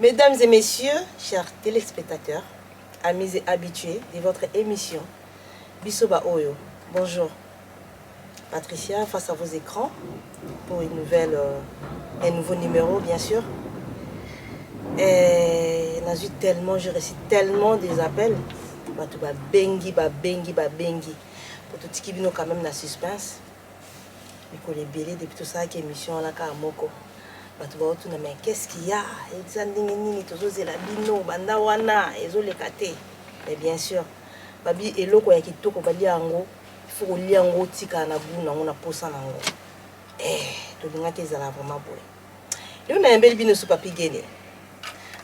Mesdames et messieurs, chers téléspectateurs, amis et habitués de votre émission Bisoba Oyo, bonjour. Patricia face à vos écrans pour un nouveau numéro bien sûr. Et je récite tellement des appels. Bah bengi. Pour tout ce qui vient quand même dans suspense. Mais les belés depuis tout ça qui émission là quand moko. Mais qu'est-ce qu'il y a? Mais bien sûr, babi eloko ya kitoko bali yango, il faut lier yango tika na bu na ngona posa nango. To linga ke zala vraiment boy. Yo na mbeli bino su papi gene.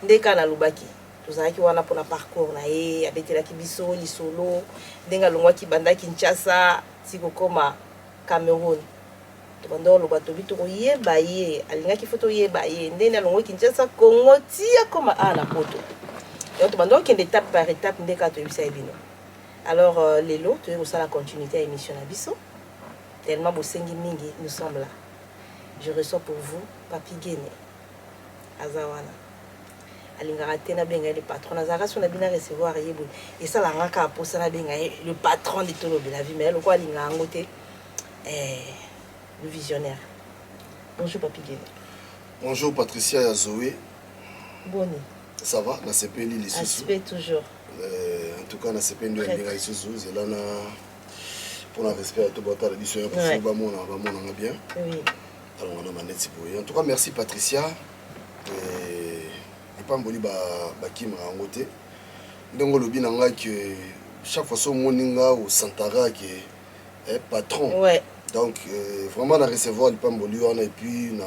Ndeka na lubaki. Tozalaki wana pona parcours na ye, abetelaki biso lisolo, ndenga longwa ki banda Kinshasa, tiko koma Cameroun. Tobando lo bato bito ko yeba ye, alinga ki foto yeba ye, ndena longwa Kinshasa Congo tia koma ana poto. Donc tobando kende étape par étape ndeka to yebisa ebino. Alors lelo to yebo la continuité à émission na biso. Tellement bosengi mingi nous sommes là. Je reçois pour vous Papi Gene. Azawana. Alingara tena benga le patron Azara son abina recevoir yebo. Et ça la ngaka pour ça na benga le patron de Tolo de la vie mais le quoi linga ngote le visionnaire. Bonjour Papi Gene. Bonjour Patricia et Zoé. Bonne. Ça va? Na sepeli les sous. Aspect toujours. En tout cas na sepeli ndio benga les sous et là na pour le respect à tout bata la biso pour ba mona bien. Oui. Alors on a maneti pour. En tout cas merci Patricia. Et pas mboli ba kimra ngote. Ndongo lobi nanga que chaque fois son moninga au Santara qui est patron. Ouais. Donc vraiment na recevoir le pamboli on et puis na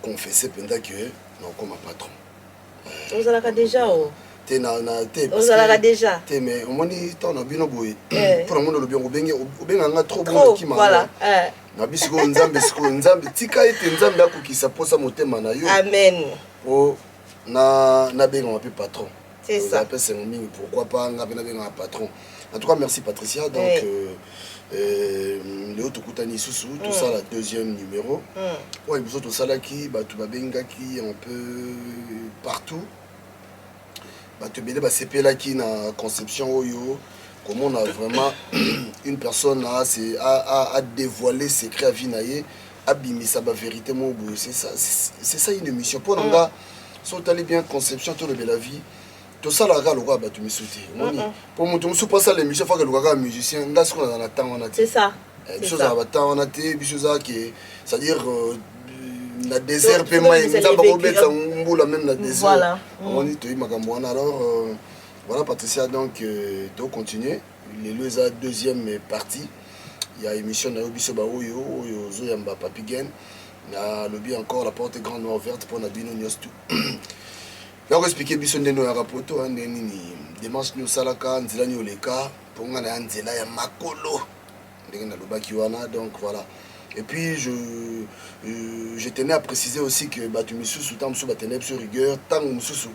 confesser pendant que non comme un patron. Vous allez déjà vous allez déjà. Mais on dit tant na bino boy. Pour le monde le bien au benga trop bon qui m'a. Voilà. Na bisiko nzambe tika ete nzambe akokisa posa motema na yo. Amen. Oh na benga un peu patron. C'est ça. Pourquoi pas na benga patron. En tout cas merci Patricia donc Léo Tokutani Soussou, tout ça la deuxième numéro. Ouais, vous autres ça là qui bah tu vas benga qui un peu partout. Bah tu belé bah c'est là qui na conception oyo comment on a vraiment une personne à dévoiler secret à vinaye abimisa ba vérité mon bout c'est ça une émission pour nous gars sont allés bien conception tout le belle vie. Tout ça là le roi bah tu me souhaiter pour moi tu me souhaite pas ça l'émission faut que le gars musicien là ce qu'on a dans la temps on a c'est ça chose à temps on a des choses qui c'est-à-dire na désert paiement ça va remettre ça mboula même na désert voilà on dit tu makambo alors voilà Patricia donc tu continuer les deux deuxième partie il y a émission na Bisoba Oyo Zoyamba Papi Gene na lobby encore la porte est grande ouverte pour na bino news tout là expliquer biso ndeno ya rapoto ndeni dimanche nous salaka nzela ni oleka pour ngana nzela ya makolo ndenge na lobaki wana donc voilà. Et puis je tenais à préciser aussi que bah tu me sous tant sous bateneb sur rigueur tant sous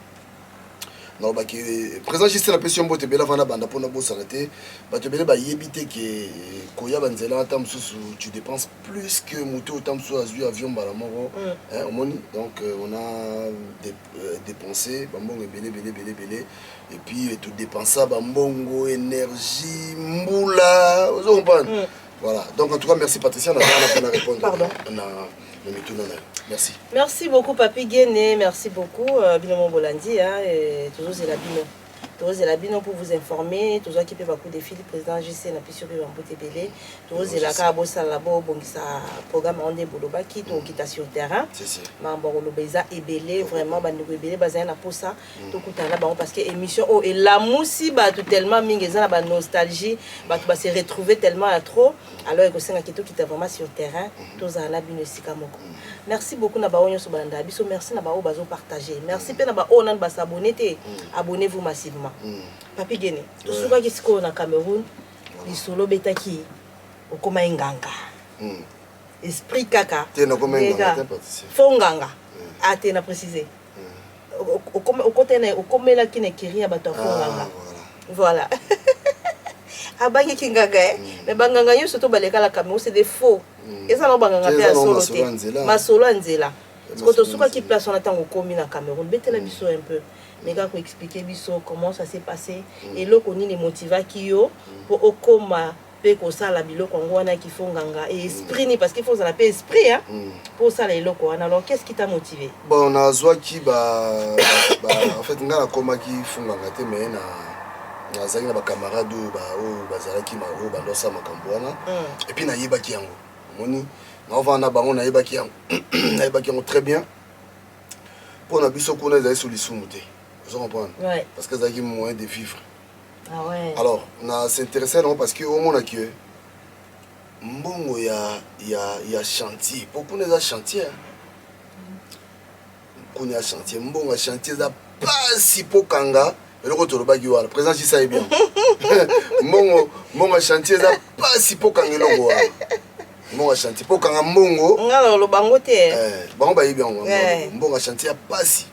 non bah que présent juste la pression bote bela vana banda pour na bossa raté bah tu bela bah yebité que koya banzela tant sous tu dépenses plus que moto tant sous avion balamoro hein moni donc on a dépensé bambongo belé et puis tout dépenser bambongo énergie mboula vous comprenez. Voilà, donc en tout cas, merci Patricia, on a répondre. Pardon. Merci. Merci beaucoup Papi Gene, merci beaucoup Binomo Bolandi, toujours c'est la Bino. Toujours c'est la Bino pour vous informer, toujours qui peut beaucoup de filles, le président JC n'a plus sur le Mbote Belé, toujours c'est la Cabo Salabo, bon ça programme Andé Boloba qui est sur terrain. C'est ça. Mambo Lobeza et Belé, vraiment, Bandou Belé, Bazana pour ça, tout coutana, parce que émission, oh, et la moussi, bah, tout tellement, mingezana, bah, nostalgie, bah, tu vas se retrouver tellement à trop, alors, il y a quelqu'un qui est vraiment sur terrain, tout ça, la Bino Sikamoko. Merci beaucoup, Nabaonyo Sobalanda, Biso, merci, Nabao, Bazo, partager. Merci, Nabao, Nan, s'abonner, abonnez-vous massivement. Papi Gene, tout ce qui est au Cameroun, les solo betaki, au Koma Nganga. Esprit kaka. Fonganga. Ah, tu as précisé. Au côté là qui n'est rien, bah, fonganga. Voilà. Ah, bangi kingaga, mais banganga, yo surtout baleka la Cameroun, c'est des faux. Et ça, non, banganga, pe à solo. Ma solo, anzela. Parce que tu as qui place on attend au commun à Cameroun, bête la biso un peu. Mais quand expliquer biso comment ça s'est passé et là qu'on les motiva qui yo pour au coma pe ko ça la bilo kongo wana qui font ganga et esprit ni parce qu'il faut ça la esprit hein pour ça les locaux. Alors qu'est-ce qui t'a motivé? Bon, on a zoa qui en fait nga na koma qui font ganga te mais na zali na ba camarade o bazala ki ma o bandosa makambo wana et puis na yeba ki yango. Moni na vana bango na yeba ki yango. Na yeba ki yango très bien. Pour na biso ko na zali solution te. Vous comprenez? Ouais. Parce que ça a moyen de vivre. Ah ouais. Alors, on a s'intéressé non parce que au monde que mbongo ya chantier. Pourquoi on a chantier? Qu'on y a chantier, mbongo chantier ça pas si pour kanga. Et le retour bagi wala. Présent si ça est bien. Mbongo chantier ça pas si pour kanga logo. Mbongo chantier pour kanga mbongo. Ngalo lo bango te. Bango ba bien mbongo chantier pas si.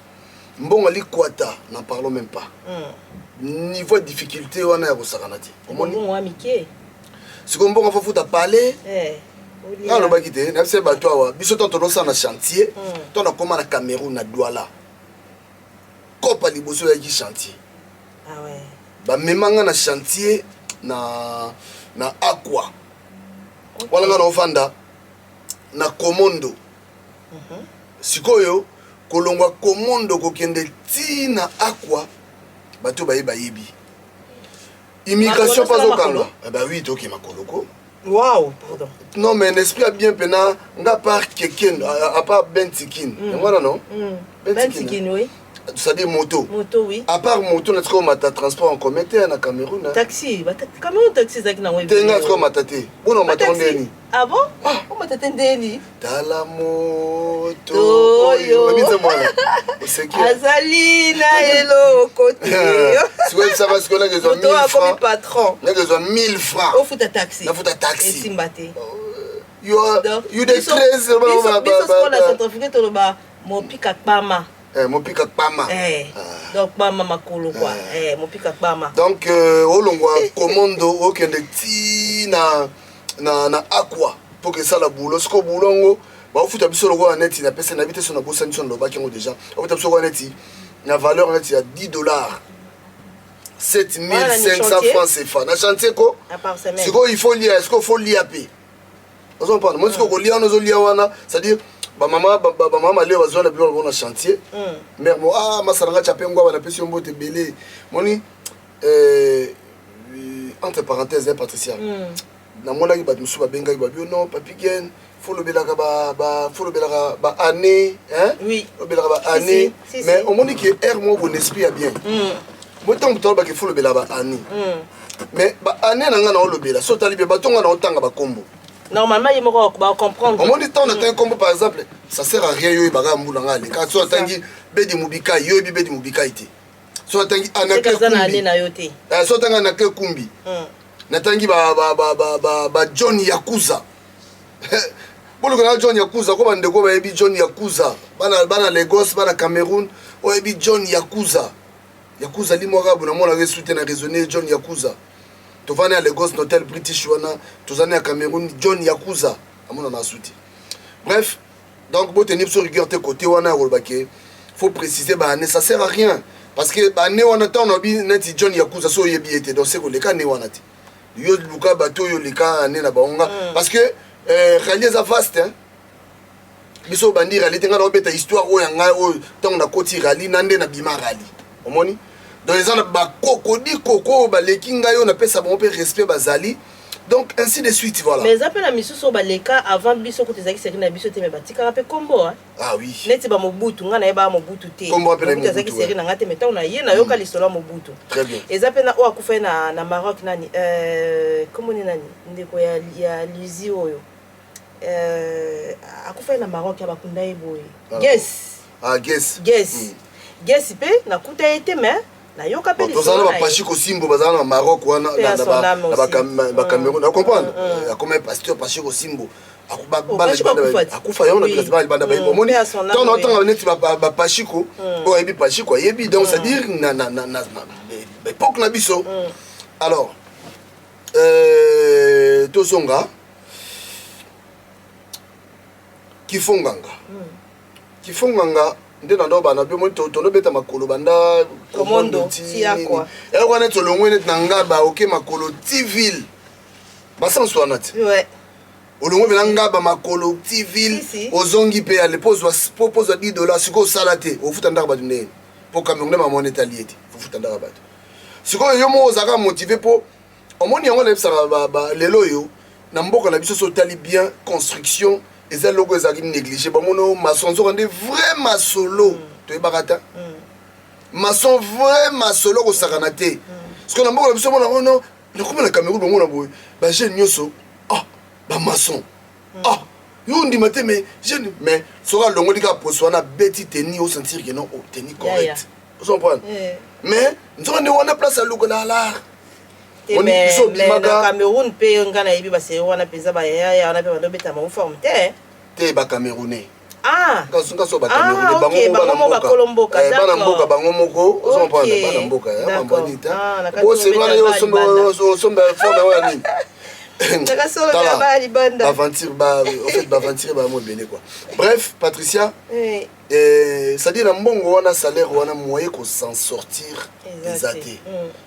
Mbongo likwata, n'en parlons même pas. Niveau de difficulté, on a Rosaranati. Mbongo amike. Si on peut faire parler, quand on va quitter, on sait toi, biso ton tonosa na chantier, ton a comment na Cameroun na Douala. Kopa liboso ya chantier. Ah ouais. Ba memanga na chantier na Aqua. Wala nga na Fanda na Komondo. Sikoyo kolongwa Komondo kokende tina Aqua bato ba yebi. Immigration pas au Kanga. Eh ben oui, ok makoloko. Waouh, pardon. Non mais l'esprit a bien pena nga par quelqu'un à part Bentikin. Voilà non? Bentikin oui. Ça dit moto. Moto oui. À part moto na trop mata transport en commun na Cameroun. Taxi, Cameroun taxi zaki na webi. Tenga trop matate. Bono matondeni. Ah bon? On m'a t'attendeni. Tala moto. Yo. Azali na elo côté. Si vous savez ce qu'on a besoin 1000 francs. Patron. On a besoin 1000 francs. Au foot taxi. Na futa taxi. Et simbate. You the crazy. Biso ko la Centrafrique to ba mo pika pama. Mon pic à Pama. Donc Pama makolo quoi. Mon pic à Pama. Donc au longwa commando au kende ti na Aqua pour que ça la boulot ce ko boulongo ba futa biso logo net na pesa na bité so na bossa nso ndo ba kengo déjà. Au futa biso net na valeur net ya $10. 7500 francs CFA. Na chantier ko. À part semaine. C'est quoi il faut lire, est-ce qu'il faut lire payer? Vous comprenez? Moi ce ko lire on zo lire wana, c'est-à-dire maman leo bazwa na bilo na chantier mère mo masaranga chapengwa bana pesi mbote belé moni entre parenthèses Patricia na mona ki batu suba benga ki babio non papi gen faut le belaka faut le belaka ba année hein oui le belaka ba année mais on moni que air mo bon esprit a bien moi tant que ba ki faut le belaka ba année mais ba année na nga na le bela so tali be batonga na otanga ba kombo. Normalement, il va comprendre. Au moins, temps, on a un combo par exemple, ça sert à rien, il y a un moulin. Quand tu as un bedi mubika, il y a un bedi mubika. So tangi anake kumbi. So tangi anake kumbi. Natangi ba John Yakuza. Bolo kana John Yakuza ko bande ko ba ebi John Yakuza. Bana Lagos, bana Cameroun, o ebi John Yakuza. Yakuza limoga bona mona resute na raisonner John Yakuza. Tovane à Lagos n'hôtel British wana, tozane à Cameroun John Yakuza amona na souti. Bref, donc bo tenir sur rigueur côté wana rolbake. Faut préciser ba ne ça sert à rien parce que ba ne wana ta on obi net John Yakuza so yebi était donc c'est ko le ka ne wana ti. Yo luka bato yo le ka ne na baonga parce que rallye za vaste hein. Biso bandi rallye tenga na obeta histoire o yanga o tant na koti rallye nande na bima rallye. Omoni? Donc les gens ba koko ba lekinga yo na pesa bon respect bazali. Donc ainsi de suite voilà. Mais appelle la mission sur baleka avant biso ko tezaki série na biso te me batika rapé combo hein. Ah oui. Neti ba mobutu nga na yeba mobutu te. Combo appelle mobutu tezaki série na ngate meta na ye na yoka lisolo mobutu. Très bien. Et appelle o akufa na Maroc nani comment ni nani ndeko ya Luzi oyo. Akufa na Maroc ya bakunda eboye. Yes. Ah guess. Yes. Guess pe na kuta été mais na yoka pe lisolo. Tozana ba pachiko simbo bazana na Maroc wana ba Cameroun. Tu comprends? Ya comme un pasteur pachiko simbo. Akufa yo na président banda ba ibo moni. Tant on neti ba pachiko o ebi pachiko yebi donc c'est dire na époque na biso. Alors tozonga Kifonganga tifonganga nde nando bana be mo tono beta makolo banda komondo ti akwa wana tolongwe net nangaba oke makolo tiville basanso wana ti ouais olongwe bela ngaba makolo tiville ozongi pe ale pose $10 siko sala te ofuta ndaka batu ndeni po Cameroun ma monnaie lieti ofuta ndaka batu siko yo mo ozaka motivé po omoni yango na bisaka ba lelo yo na mboka na biso so tali bien construction eza logo ezaki négligé bamono maçon zo rende vrai masolo to ebakata maçon vrai masolo ko sakana te parce que na mboka na biso mona ono na kuma na Cameroun bongo na boy ba jeune nyoso ah ba maçon ah yo ndima te mais jeune mais sera longo dika poswana beti teni au sentir que non oh teni correct vous comprenez mais nous on a place à logo là là on est na Cameroun pe ngana yibi ba se wana peza ba ya wana pe ba dobeta ma forme te ba Camerounais ah kasunga so ba Camerounais bango ba kolomboka bana mboka bango moko vous comprenez bana mboka ya mambo nita o se wana yo somba forme wana ni aventure en fait aventure ba mo bene quoi bref Patricia c'est-à-dire na mbongo wana salaire wana moyen ko s'en sortir exacté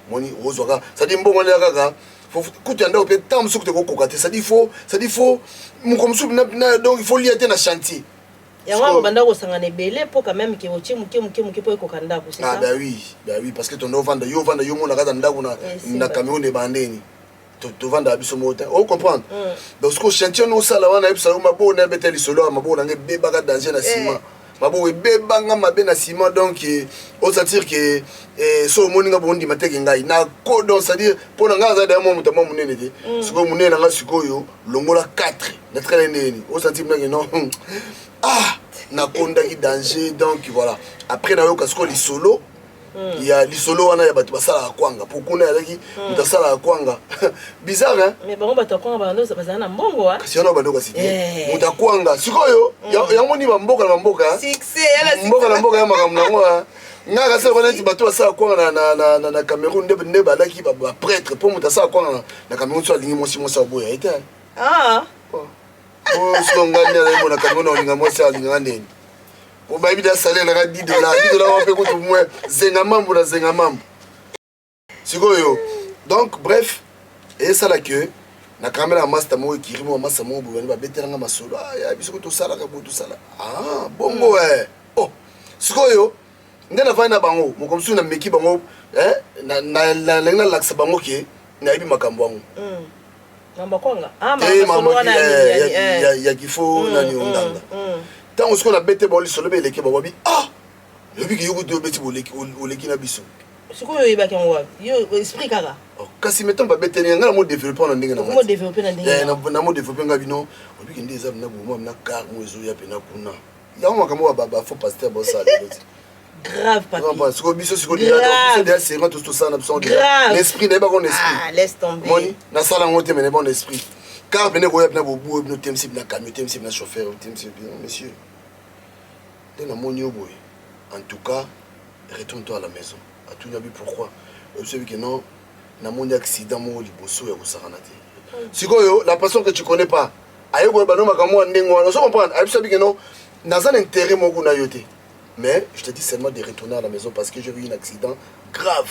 moni ozwaka c'est-à-dire mbongo wana kaka faut kutu anda pe tant musuku te ko kokate c'est-à-dire faut mukomsu na donc il faut lier na chantier yango banda ko sangana belé pour quand même que otie muke po ko kanda ko c'est ça bah oui parce que ton vendre yo mona kata ndako na Cameroun e bandeni to vendre biso mota on comprendre donc ce que chantier no sala wana ebisa mabo na beteli solo mabo na beba ka danger na ciment mabo beba nga mabe na ciment donc on sentir que so moninga bondi mateke ngai na ko donc c'est à dire pour nga za da mo mutama munene te siko munene nga sikoyo longola 4 na très neni on sentir que non ah na konda ki danger donc voilà après na yo kasiko li solo il y a l'isolo wana ya batu basala kwanga pokuna yaki mutasala kwanga bizarre hein mais bango batu kwanga bando ça bazana mbongo hein kasi ona bando kasi mutakwanga sikoyo yango ni bamboka na mboka succès yala mboka na mboka ya makambo nango nga kasi kona ti batu basala kwanga na Cameroun nde balaki ba prêtre pour mutasala kwanga na Cameroun so alingi mosi mosa boya ete ah oh so ngani na mona Cameroun olinga mosi alinga ndeni on va bien salaire là $10 on peut coûter moins zengamambo na zengamambo sikoyo donc bref et ça là que na caméra master mo kirimo master mo boni ba betelanga masolo ya biso to sala ka boto sala ah bongo oh sikoyo ngena fana bango mo komsu na meki bango na laksa bango ke na ibi makambo wangu ngamba kwanga ah mama ya kifo nani ondanga tant on se qu'on a bêté bon solo be leki babi ah le bi ki yugo do beti boleki na biso siko yo ibaki ngwa yo esprit kaka kasi mettons ba bêté nga mo développer na ndenge na mo développer na ndenge na mo développer nga bino obi ki ndeza na bo na car mo ezo ya pena kuna ya mo kamo ba faux pasteur bo ça grave papi non parce que biso siko dia c'est quand tout ça na biso l'esprit n'est pas qu'on esprit ah laisse tomber moni na sala ngote mais bon esprit car venez voyer na bobo no temsi na camion temsi na chauffeur temsi monsieur de la monio boy en tout cas retourne-toi à la maison à tout nabi pourquoi vous savez que non na mon accident mo liboso ya kusakana te sikoyo la personne que tu connais pas ayeko ba no makamwa ndengo on se comprend vous savez que non dans un intérêt mo kuna yote mais je te dis seulement de retourner à la maison parce que j'ai eu un accident grave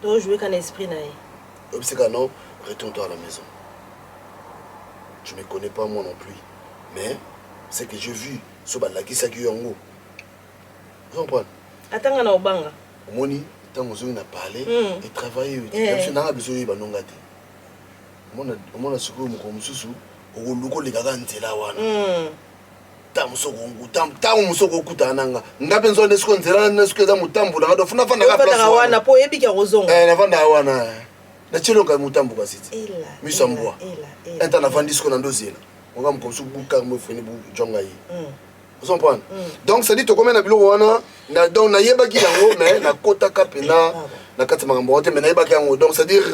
donc jouer qu'un esprit na vous savez que non retourne-toi à la maison. Je ne me connais pas moi non plus. Mais c'est que j'ai vu ce balaki ça qui est en haut. Vous comprenez? Attends, on a obanga. Moni, tant que on a parlé et travaillé. Je n'ai pas besoin de banongate. Mon a secouru mon comme sous au logo les gars ntela wana. Tam musoko kutananga. Ngapenzo nesko ntela nesko za mutambu na ndo funa fana ka place wana po yebika rozonga. Na fanda wana. Na chelo ka mutambu basiti. Misambwa. Enta na vandi ce qu'on a dosé là. On va me comme sous bouka mo fini bu jonga yi. Vous comprenez? Donc ça dit to comme na bilo wana na donc na yeba ki yango mais na kota kapena na kati makambo wote mais na yeba ki yango donc c'est dire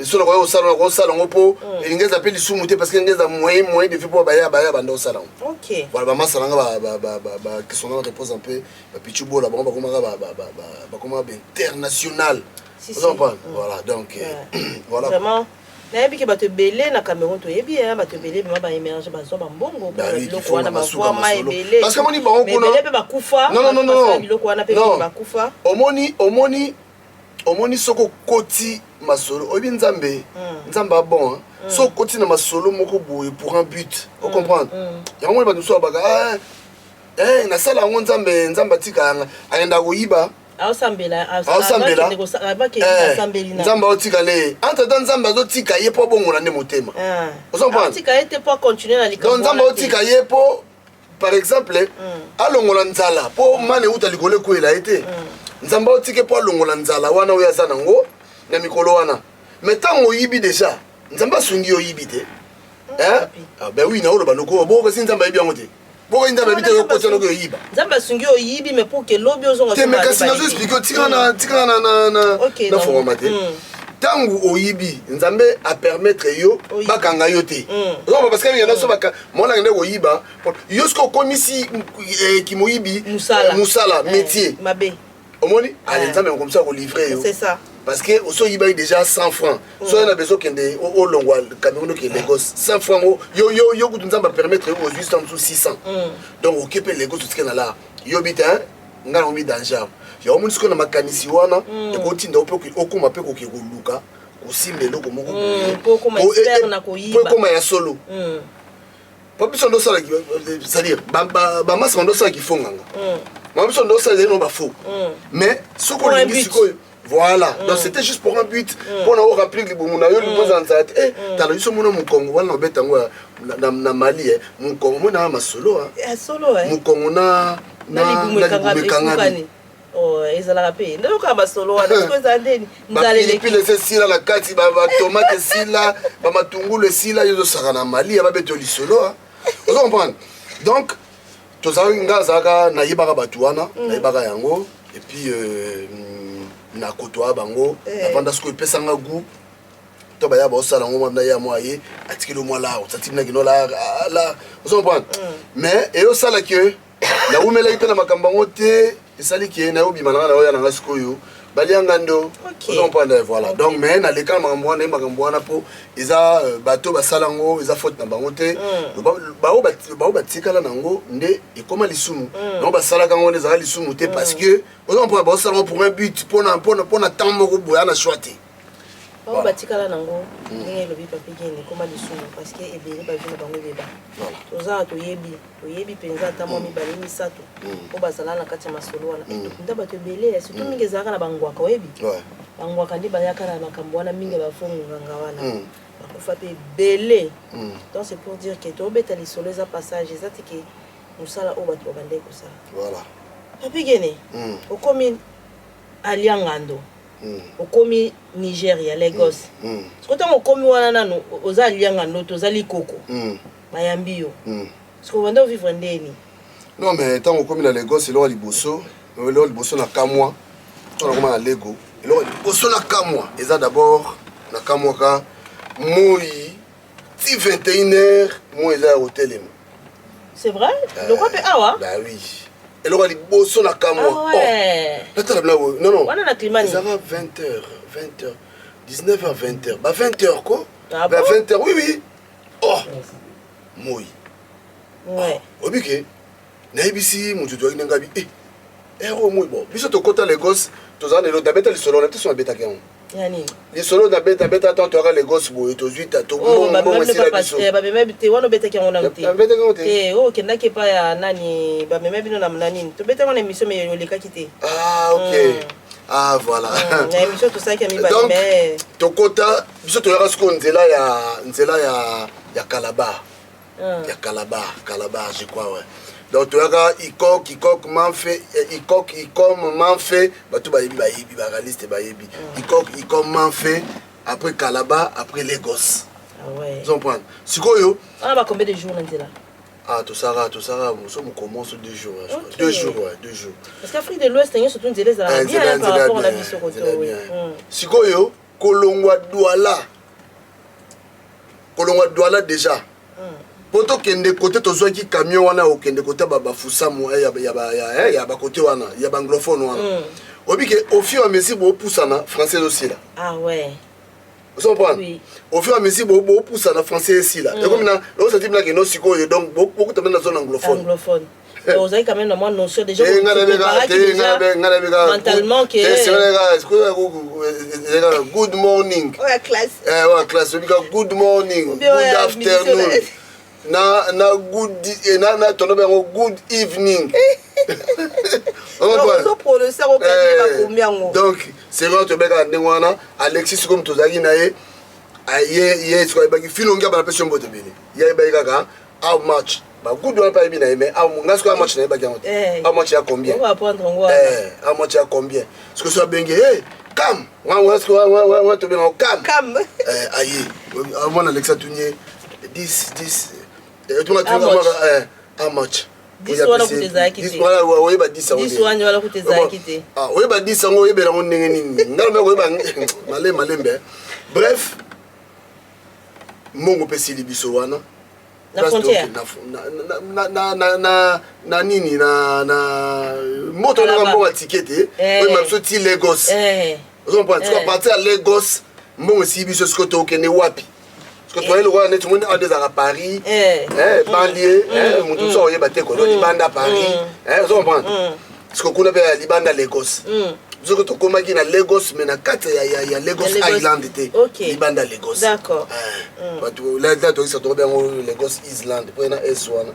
sur le au salon po ingeza pe lisumu te parce que ingeza moyen de faire pour baya bando salon. OK. Voilà ba masalanga ba qui sont en repose un peu ba pichubo la ba comment international. Vous comprenez? Voilà donc voilà. Vraiment nayebi ke bato ebele na Cameroun toyebi bato ebele bima baémerge bazwa bambongo biloko wana bavwa ma ebele parce que moni bango kuna ebele mpe bakufa biloko wana mpe bakufa omoni soko koti masolo oyebi nzambe bon so koti na masolo moko boye pour un but o comprendre yango moni bato mosusu babaka nasala yango nzambe atika yanga ayenda koyiba nzambe aotika le entretemps nzambe azotika ye mpo abongola nde motema donc nzambe aotika ye mpo par exemple alongola nzala mpo mane euta likolo ekwela ye te nzambe aotike mpo alongola nzala wana oyo aza nango na mikolo wana mais ntango oyibi deja nzambe asungi oyibi te ben oui naoloba noko bokasi nzambe ayibi yango te boko nzambe ayibi te okoti yango oyiba nzambe asungi oyibi mais pour que lobi ozonga te mais kasi nazo expliquer tika na format te ntango oyibi nzambe apermettre yo bakanga yo te parce que yanda so baka mona ngende koyiba yo siko komisi kimoyibi musala métier omoni allez nzambe comme ça ko livrer yo c'est ça parce que oso yiba déjà 100 francs so on a besoin kende au longwa Cameroun ke Lagos 100 francs yo kutu nzamba permettre yo juste en dessous 600 donc okepe Lagos tout ce qu'il a là yo bitin ngana omi danger yo omoni siko na makanisi wana ekotinda ope okuma pe ko koluka osimbe loko moko po koma expert na koyiba po koma ya solo po biso ndo sala c'est-à-dire ba masa ndo sala kifonganga ma biso ndo sala no ba faux mais soko lingi siko voilà donc c'était juste pour un but pour na remplir le bomuna yo le posa nzat tala biso mona mukongo wana obeta ngo na Mali mukongo mona masolo solo mukongo na ligumekangani ezalaka mpe ndeloka basolo wana siko eza ndeni nzalelekile esila na kati batomate esila bamatungulu esila yo ezosaka na Mali babeto lisolo ozo comprendre donc tozalaki nga azalaka nayebaka bato wana nayebaka yango et puis na kotoa bango navanda siko epesanga goût to baya baosala ngo mwana ya moye atikeli mwa la otatiki na la ozo comprendre mais eyosala ke naumelaki mpe na makambo yango te esali ke nayobima nanga na oyo nanga sikoyo balianga ndo ozo comprendre voilà donc mais naleka na makambo wana makambo wana mpo eza bato basala ngo eza faute na bango te bao batikala nango nde ekoma lisumu donc basalaka ngo nde ezaka lisumu te parce que ozo comprendre baosala ngo pour un but mpona temps moko boya na choix te bao batikala nango ndenge elobi papigene ekoma lisumu parce que ebele bavi na bango ebeba tozala toyebi mpenza ata mwa mibale misato po bazala na kati ya masolo wana nda bato ebele surtout mingi ezalaka na bangwaka oyebi bangwaka nde bayaka na makambo wana mingi bafonganga wana bakufa mpe ebele donc c'est pour dire que tobeta lisolo eza passage eza teke mosala oyo bato babandai kosala papigene okomi aliangando okomi Nigeria Lagos siko ntango okomi wana nano oza aliangando toza likoko bayambi yo siko banda ovivre ndeni non mais ntango okomi na Lagos eloko liboso na kamwa tona koma na Lego eloko liboso na kamwa eza d'abord na kamwa ka moi ti 21h moi eza ya hotelema c'est vrai lokwa pe awa bah oui eloko liboso na kamwa natala bla non wana na climani ezaka 20h 19h 20h bah 20h quoi bah 20h oui moi ouais obike nayebisi motu toyaki nde ngabi ero moi bon biso tokota Lagos tozala lelo tabeta lisolo na teso nabetaki yango yani lisolo nabeta tan toyaka Lagos boye tozwita tombongoesila biso babema te wana obetaki yango nano te okendaki epa ya nani bamema bino na nani tobetaki yango na émission me olekaki te ok voilà na émission tosalaki ya mibale mais tokota biso toyaka siko nzela ya Calabar ya Calabar je crois ouais donc toyaka ikok manfe ikom manfe bato bayebi baréaliste bayebi ikok manfe après Calabar après Lagos vous comprenez sikoyo on a combien de jours na nzela tosara nous commence 2 jours je crois 2 jours ouais 2 jours parce qu'Afrique de l'Ouest il y a surtout nzela za bien par rapport à la biso koto sikoyo kolongwa douala déjà poto kende côté tozwaki camion wana okende côté bafusamu ya ba côté wana ya anglophone wana obike au fur et à mesure bo poussana français aussi là Vous comprenez? Oui. Au fur et à mesure, beaucoup poussent en français ici là. Et comme là, ça dit que non psycho, donc beaucoup de dans la zone anglophone. Anglophone. Vous avez quand même une notion déjà mentalement que good morning. Ouais, classe. Ouais, classe. Good morning. Good afternoon. Na good evening. Donc, c'est vrai que Alexis comme Tozagi nae how much ba good one pa bina mais how much na ba how much ya combien how much ya combien ce que soit bengue come on to be come aye avant Alexis Tounier this how much this one kuteza kiti this one we ba 10 this one wala kuteza kiti we ba 10 ngo yebela ngo ndenge nini ngalo we ba malembe bref mongo pesi libiso wana na frontière na nini na moto na mbongo ticket we mapso ti Lagos on prend tu vas partir à Lagos mbongo si biso skoto okene wapi parce que toi le roi net monde a des à Paris banlieue mutu so yeba te ko libanda Paris on prend parce que kuna ba libanda Lagos je to komaki na Lagos mais na kati ya Lagos Island te libanda Lagos d'accord là toi ça tombe bien Lagos Island pour na S1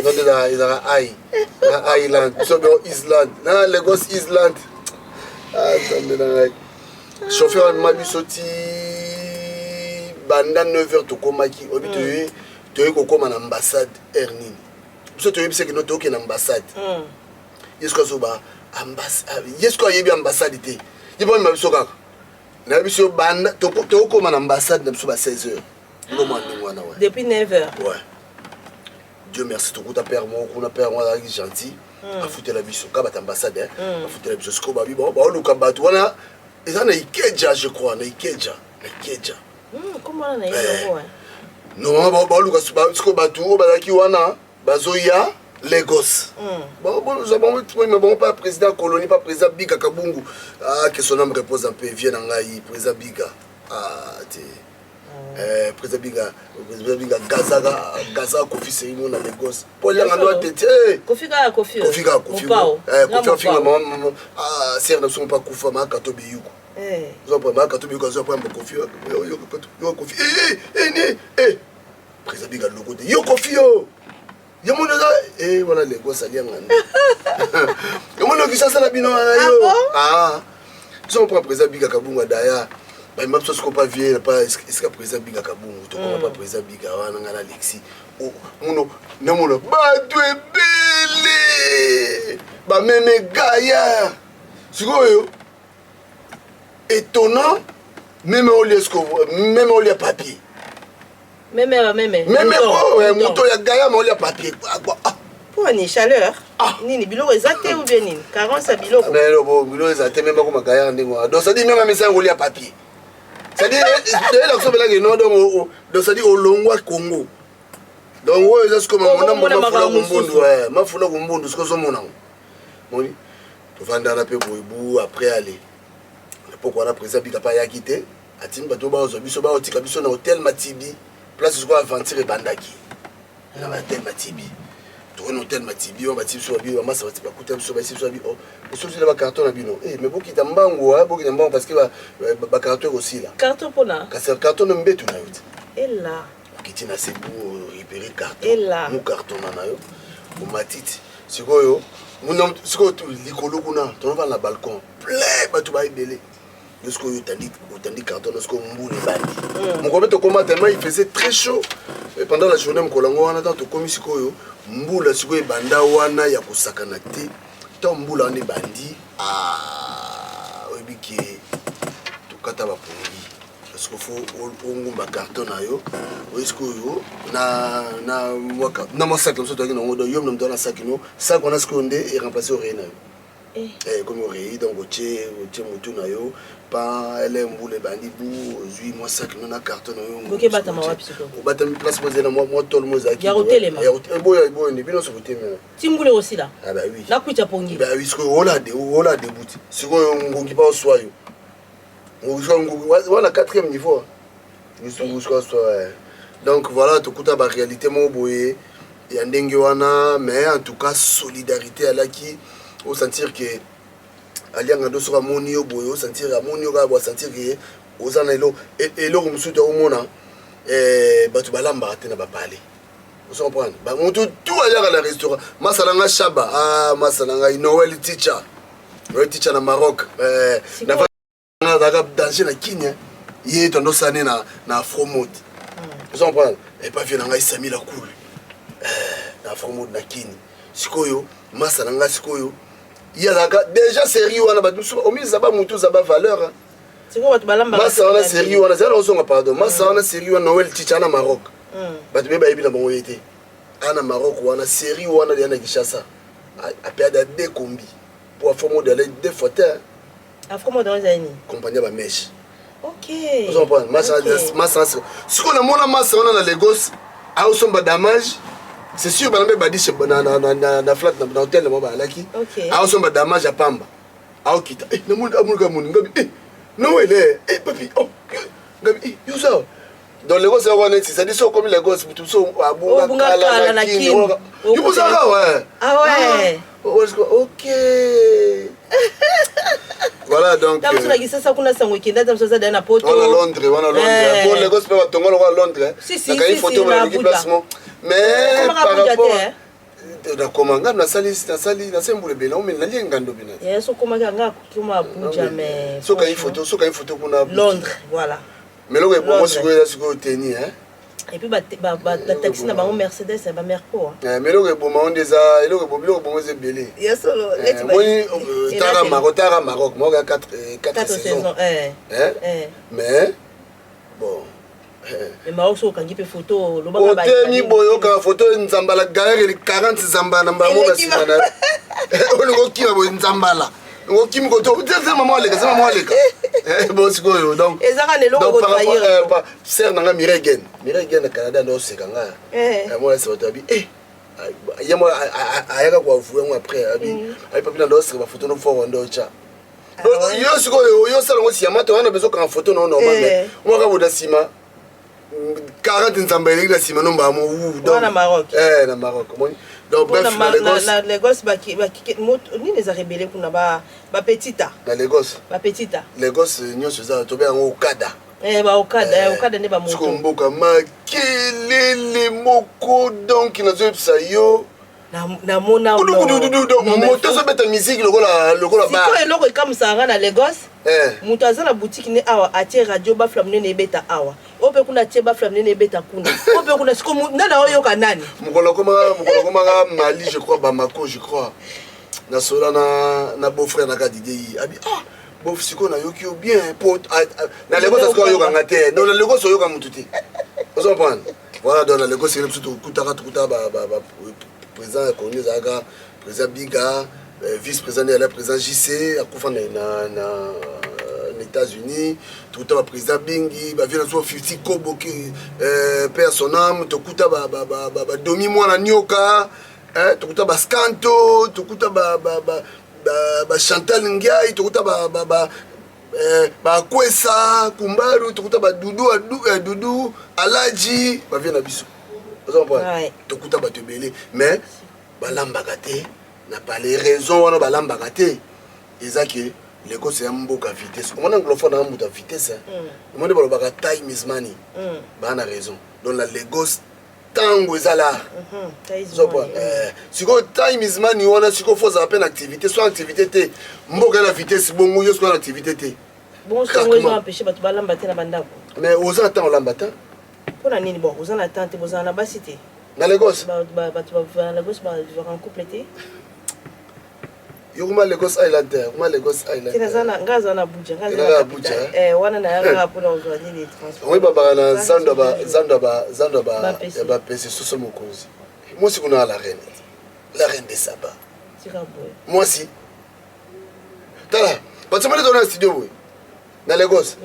donc il a Island so bien Island na Lagos Island ça me donne chauffeur mabisoti banda 9h to komaki obité to kokoma na ambassade Ernini so to yebise que no to ke na ambassade yesko so ba ambassade yesko yebi ambassade te yebo mabiso kaka na biso banda to kokoma na ambassade na biso ba 16h ngoma ndingwana ouais depuis 9h ouais Dieu merci to kuta père mo kuna père moi qui gentil a foutu la biso ka ba ambassade a foutu la biso sko ba bi ba luka batu wana ezana ikeja je crois na ikeja comment on a eu non ba luka sko batu ba ki wana bazoya Lagos. Bon, nous avons mais bon, pas président colonie, pas président Biga Kabungu. Ah, que son nom repose un peu, vient en Aïe, président Biga. Ah, président Biga, Gaza, Kofi, c'est une à Lagos. Pour les gens doit être. Kofi. Kofi, ah, c'est un son pas Koufa, ma Katobi Yuko. Nous avons pas Katobi Yuko, nous avons pas Kofi. Président Biga, le côté Yo Kofi. Yamono voilà les gosses alliés nganda. Yamono qui ça la bino yo. Ah. Si on prend président Biga Kabungu daya, ba même chose qu'on pas vieux pas est-ce que président Biga Kabungu to pas président Biga wana ngana Alexis. Oh, mono namono ba belle. Ba meme gaya. Sikoyo. Étonnant même au lieu papier. Même moto ya gaya ma olia papier pour une chaleur nini biloko exacté ou bien nini carence biloko mais bon biloko exacté même comme gaya ndingo donc ça dit même message olia papier ça dit la so bela que non donc ça dit au longwa Congo donc ouais c'est comme mon ma funa kumbundu ce que so mona moni to vanda na pe boibu après aller pourquoi la président Biga pa ya quitter atimba to ba zo biso ba otika biso na hôtel Matibi place ce qu'on aventure bandaki na hôtel Matibi to un hôtel Matibi on bâti sur bi on massa bâti ba kuta sur bâti sur bi oh sur le carton na bino mais boki tambango parce que ba carton aussi là carton pona ka carton mbetu na yote et là kitina c'est pour réparer carton et là mon carton na yo o matiti sikoyo mon sikoyo likolo kuna to va na balcon plein ba to ba ibele jusqu'au tandis carton jusqu'au mboule bandi mon combat to combat tellement il faisait très chaud et pendant la journée mon kolongo wana tant to komi sikoyo mbula sikoyo banda wana ya kusakana te to mbula ni bandi obiki to kata ba pongi parce que faut ongumba carton na yo sikoyo na waka na mo sac so to ngino ngodo yom no mdona sac no sac on a skonde et remplacer au reina comme au rei donc otie mutu na yo pas elle mboule bandi bu zui moi sac non na carton yo OK bata ma wapi siko o bata mi place poser na moi tol mo zaki ya hotelema boy ni bino so hotelema timbule aussi là ah bah oui na kuita pongi bah oui siko ola de buti siko ngongi pas oswayo ngongi wala 4e niveau Donc voilà, tout coup à réalité mon boye et en dengue mais en tout cas solidarité à la qui au sentir que alianga do sera moni au boye au sentir à moni au sentir que aux anelo et le comme souto au mona batu balamba tena ba parler vous comprenez ba mon tout aller à la restaurant masalanga shaba ah masalanga Noël teacher na Maroc na va danser na Kenya yé tondo sané na afro mode vous comprenez et pas vient ngai Sami la cool na afro mode na Kenya sikoyo masalanga sikoyo yalaka déjà série wana ba au milieu zaba mutu zaba valeur siko batu balamba masa wana série wana zala osonga pardon masa wana série wana Noël teacher na Maroc batu be ba yebila bango yete ana Maroc wana série wana ya na Kinshasa a perdre deux combi pour afro mode aller deux fauteuils afro mode dans zani compagnie ba mèche. OK. Vous comprenez massa si on a mon massa on a na Lagos a osomba damage c'est sûr ba ba di na flat na hôtel mo ba laki a osomba damage à Pamba a okita na mun ngabi no ele papi oh ngabi you so dans Lagos on est ça dit so comme Lagos tout so abunga kala na kini you pusa ouais ah ouais OK. Voilà donc. Tam suna kisasa kuna sango kinda tam sasa dana poto. On a Londres. Pour Lagos peut pas tomber à Londres. Si photo na déplacement. Mais par rapport na komanga na sali na sembule bela o men na lienga ndo bina. So komanga nga kuma Abuja mais. So ka photo kuna Londres, voilà. Mais lo bon siko teni hein. Et puis taxi na bango Mercedes ba Merco. Mais lo bon on déjà lo bon ze belé. Yes solo. Moi tara Maroc moi 4 saisons. Mais bon le Maroc so kangi pe photo lo ba ba. Otemi boyo ka photo nzambala galère 40 zamba na bango na simana. On go kima bo nzambala. On kim ko to c'est maman leka. Bon sikoyo donc. Ezaka ne lo ko trahir. Ser nanga Miregen na Canada no sekanga. Moi c'est otabi yamo ayaka kwa vuwa après abi papi na ndostre ba photo no fo ndo cha. Yo sikoyo yo sala ngo siyama to wana bezo ka photo no normal mais moi ka boda sima 40 nzamba ile la sima no mba mo donc na Maroc. Na Maroc donc bref na Lagos ba ni les a rebellés kuna ba petita na Lagos ba petita Lagos nyonso za to be ngo Okada ba Okada ne ba moto skomboka makelele moko donc na zo psa yo na mona moto so beta musique lokola ba siko eloko ikamusanga na Lagos mutu aza na boutique ne awa atie radio ba flamne ne beta awa ope kuna tie ba flamne ne beta kuna ope kuna siko nana oyo kanani mukolo koma Mali je crois Bamako je crois na sola na beau frère na kadidi abi bof siko na yoki bien pot na Lagos ko yo kanga te dans le Lagos yo ka mututi vous comprenez voilà dans le Lagos c'est surtout kuta ba président Kony Zaga président Biga vice-président de la président JC akufa na États-Unis tout le président Bingi ba vient sur 50 Kobo qui perd son âme tout kuta ba domi mwana nyoka tout kuta ba Skanto tout kuta ba Chantal Ngiai tout kuta ba Kwesa Kumbaru tout kuta ba Dudu Alaji ba vient na biso vous comprenez tout kuta ba tebele mais balambaka te na pas les raisons wana balambaka te ezaki Lagos c'est un mboka vitesse on anglophone na mboka vitesse on demande balobaka time is money ba na raison donc la Lagos tango ezala siko time is money wana siko faut appeler activité soit activité te mboka na vitesse bongo yo soit activité te bon so ngo empêcher batu balamba te na bandako mais aux attend lambata pona nini bon aux attend te bozana ba cité na Lagos batu ba Lagos ba en couple te Yuma Lagos Island, Lagos Island. Kinazana ngaza na Abuja, wana na yanga pona ozwani les transports. Oui baba na zando ba pesi soso mokonzi. Moi si kuna la reine des Saba. Moi si. Tala, parce que moi dans le studio oui. Na Lagos.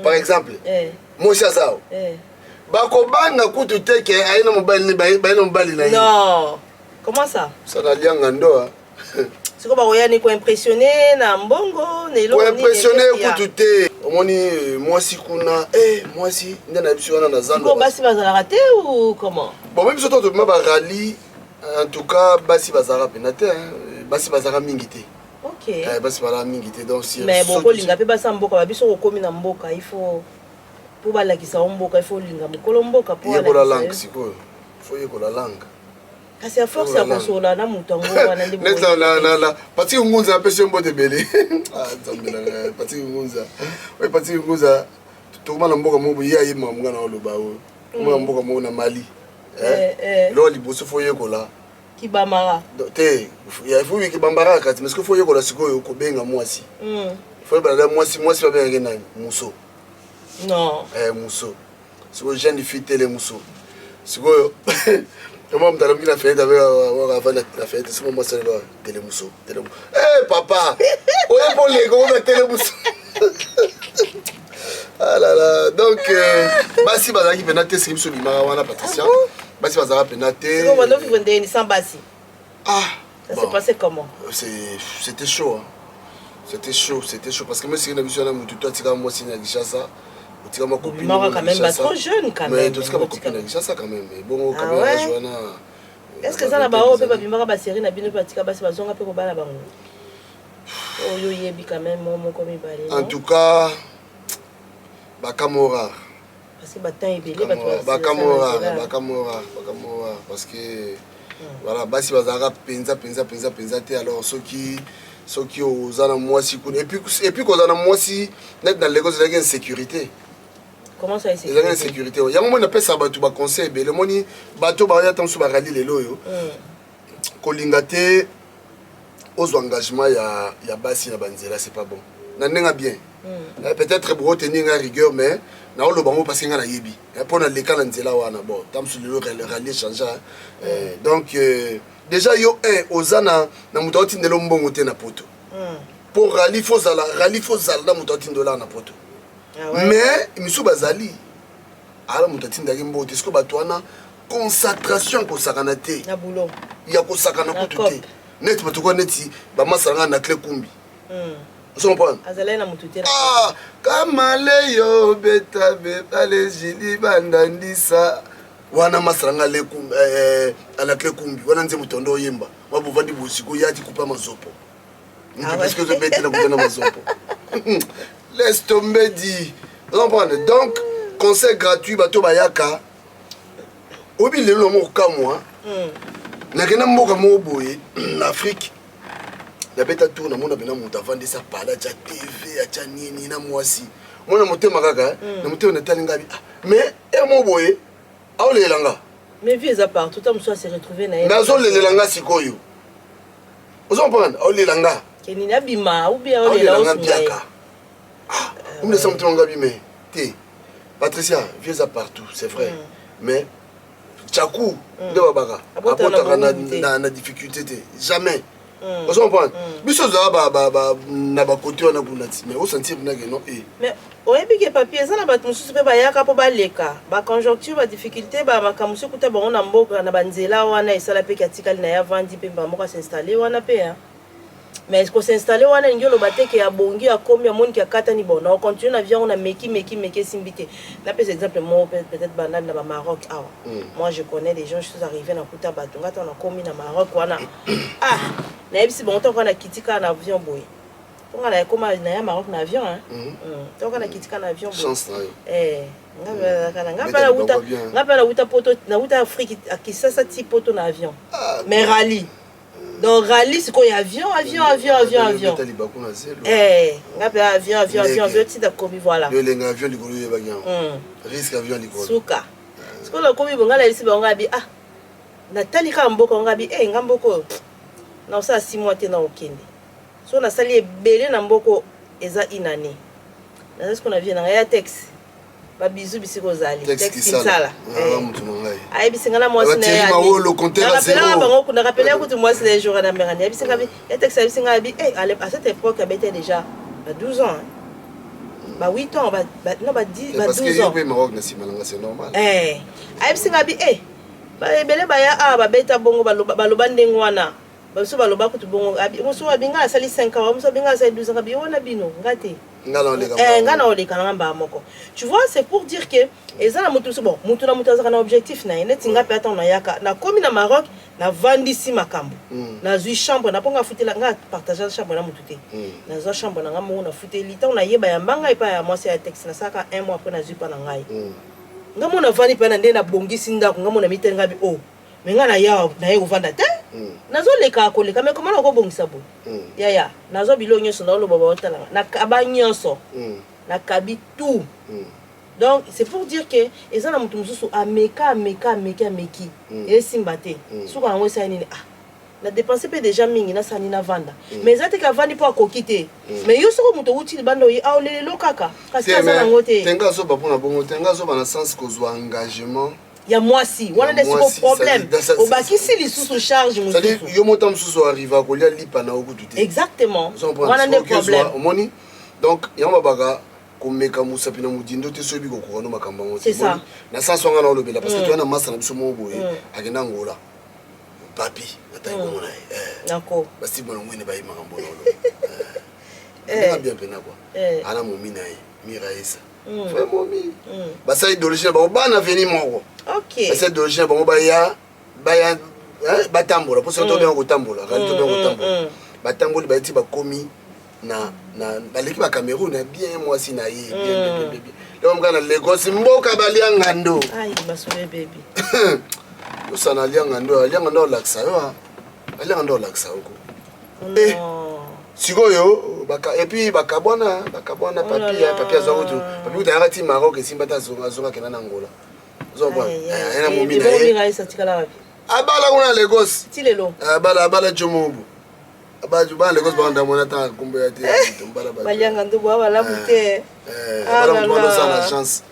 Par exemple. Moi si azao. Bako banga kutu teke aina mobile ni baina mobile na. Non. Comment ça? Ça na lianga ndoa. C'est comme on est impressionné na mbongo ne pour impressionner écoutez omoni moi si kuna moi si ndana biso wana na zando basi bazala raté ou comment bon même surtout to ba rally en tout cas basi bazara penate basi bazara mingité OK basi bala mingité donc si mais bon ko linga pe basa mboka ba biso ko komi na mboka il faut pour balakisa mboka il faut linga mokolo mboka pour la langue siko faut la langue. Kasi à force ya kosola na mutango wana ndi bo. Na pati ngunza pese mbote bele. Ah nzambela pati ngunza. Oui pati ngunza to mana mboka mo ya yima mwana oloba o. Mwana mboka mo na Mali. Lo liboso fo yekola. Kibamara. Te ya faut ki bambara kati mais que fo yekola sikoyo ko benga mwasi. Faut ba mwasi ba benga nani muso. Non. Muso. Siko jeune fille tele muso. Sikoyo comment tu as mis la fête avec la fête c'est moi c'est le télémuso papa oye pour les gars on télémuso ah là là donc basi bazaki penate c'est biso bimara wana Patricia basi bazaka penate c'est comment on vivre ndeni sans basi ça s'est passé comment c'était chaud c'était chaud parce que moi c'est une mission là mutu toi tika moi c'est na ça tu ma copine quand même pas trop jeune quand même mais tu as ma copine ça quand même bon quand même Joanna est-ce que ça na ba o pe ba bimaka ba série na bino patika basi bazonga pe ko bala bango oyo yebi quand même mo komi balé en tout cas ba Camora parce que ba temps ebele ba Camora parce que voilà basi bazaka penza te alors ceux qui aux ana mwasi et puis qu'on ana mwasi net dans Lagos il y a une sécurité. Comment ça il y a une sécurité il y a un moment on appelle ça batu ba conseil le moni bato ba ya tansu ba rali lelo yo kolingate aux engagements ya basi na banzela c'est pas bon na nenga bien peut-être pour tenir une rigueur mais na o lo bango parce que na yebi pour na leka na nzela wana bon tansu lelo rali changer donc déjà yo ozana na muto otindelo mbongo te na poto pour rali faut zala na muto otindela na poto mais misu bazali ala muto otindaki mbongo te siko bato wana concentration ko sakana te na boulot ya ko sakana ko te net bato ko neti ba masanga na clé kumbi vous comprenez azala na muto te kama leyo beta ale jili bandandisa wana masaranga lekum ala clé kumbi wana nze mutondo yemba wabuvandi bosiko yati kupa mazopo parce que je bête na kupena mazopo laisse tomber dit vous comprenez donc conseil gratuit bato bayaka obi lelo mo kamwa na kena mboka mo boye en Afrique na beta tour na mona bena muta vandi sa pala cha TV acha nini na mwasi mona motema kaka na motema na talinga bi mais mo boye aolelanga mais vieux à part tout le monde se retrouver na mais azolelanga sikoyo ozomprendre aolelanga keni na bima ou bien aolelanga biaka on ne sent pas bimé té Patricia vieux à partout c'est vrai mais Tchakou de babaka apota na difficulté té jamais ozomprendre biso za ba na ba côté wana kunati mais au sentir na que non mais oyebi ke papier eza na bato mosusu mpe bayaka mpo baleka baconjoncture badifficulté bamakambo kuta bango na mboka na banzela wana esala mpe katikali na ye avandi mpe bamoko asinstalle wana mpe mais kosinstalle wana lingi oloba te ke abongi akomi amoni ke akatani bon na ocontinue na vie yango na meki esimbi te napesa exemple moko peut-être bandani na bamaroc awa moi je connais des gens je suis arrivé na kuta bato nga ntango nakomi na maroc wana nayebisi bango ntango na kiti kaka na avion boye on a comme na ya Maroc na avion donc on a quitté na avion chance ngapela uta poto na uta Afrique akisasa ti poto na avion mais rallye donc rallye c'est quoi avion ngapela avion ti da kobi voilà le lenga avion likolo ye bagyan risque avion likolo suka c'est quoi le kobi bonga la lisi bonga bi natali ka mboko ngabi ngamboko na ça 6 mois te na okende so na sali ebele na mboko eza inane na ce qu'on a vu na ya texte ba bizu bisiko zali texte sala ayebisinga na mwasi na ya le compteur à zéro bango kuna rappeler que mwasi les jours na merani ayebisinga bi ya texte ayebisinga bi à cette époque avait déjà 12 ans ba 8 ans ba 10 ba 12 ans parce que au Maroc na simalanga c'est normal ayebisinga bi ba ebele ba ya ba beta bongo ba loba ndengo wana baso baloba kutu bongo moso abinga asali 5 ans moso abinga asali 12 ans biona bino ngate ngana oleka na ngamba moko tu vois c'est pour dire que eza na mutu so bon mutu na mutu azaka na objectif na ene tinga pe ata na yaka na komi na Maroc na vandisi makambo na zui chambre na ponga futela nga partager chambre na mutu te na zo chambre na ngamo na futeli ta na yeba ya mbanga epa ya mwasi ya texte na saka 1 mois après na zui pa na ngai ngamo na vani pe na nde na bongisi ndako ngamo na mitenga bi oh mais nga na ya na ye kovanda te nazo leka koleka mais comment ko bongisa bo ya nazo bilo nyonso na lobo ba otala na kaba nyonso na kabi tout donc c'est pour dire que ezana mutu mususu ameka et simbate suka na ngwesa nini na dépenser pe déjà mingi na sani na vanda mais ezate ka vandi po akokite mais yo soko mutu utile bando yi aolelo kaka kasi azana ngote tenga so ba pona bongo tenga so ba na sens ko zo engagement ya mwasi wana nde siko problème obakisi lisusu charge mususu c'est-à-dire yo motam mususu arrive a kolia lipa na okutu te exactement wana nde problème omoni donc yamba baga komeka musapi na mudindo te sobi ko kono makamba ngo c'est ça na sens wanga na olobela parce que tu as na massa na biso mo boye akenda ngola papi atai ko mona d'accord basi bona ngwene ba yima ngambo lo bien pena quoi ana momi na ye miraisa frère momi basa idéologie ba bana veni moko OK basa idéologie ba baya batambola pour ça to bien ko tambola ka to bien ko tambola batamboli ba eti ba komi na baleki ba Cameroun bien moi si na ye bien donc ngana Lagos mboka balia ngando ai masole baby usana lia ngando laksa yo alia ngando laksa uko sikoyo baka et puis bakabona papi azokutu papi utanga ti Maroc esimbata zonga kena na Angola zomba ena momina abala kuna Lagos tilelo abala jomobu abaju ba Lagos ba ndamo na ta kumbe ya ti mbala ba balianga ndo bwa wala bute bala mbo na chance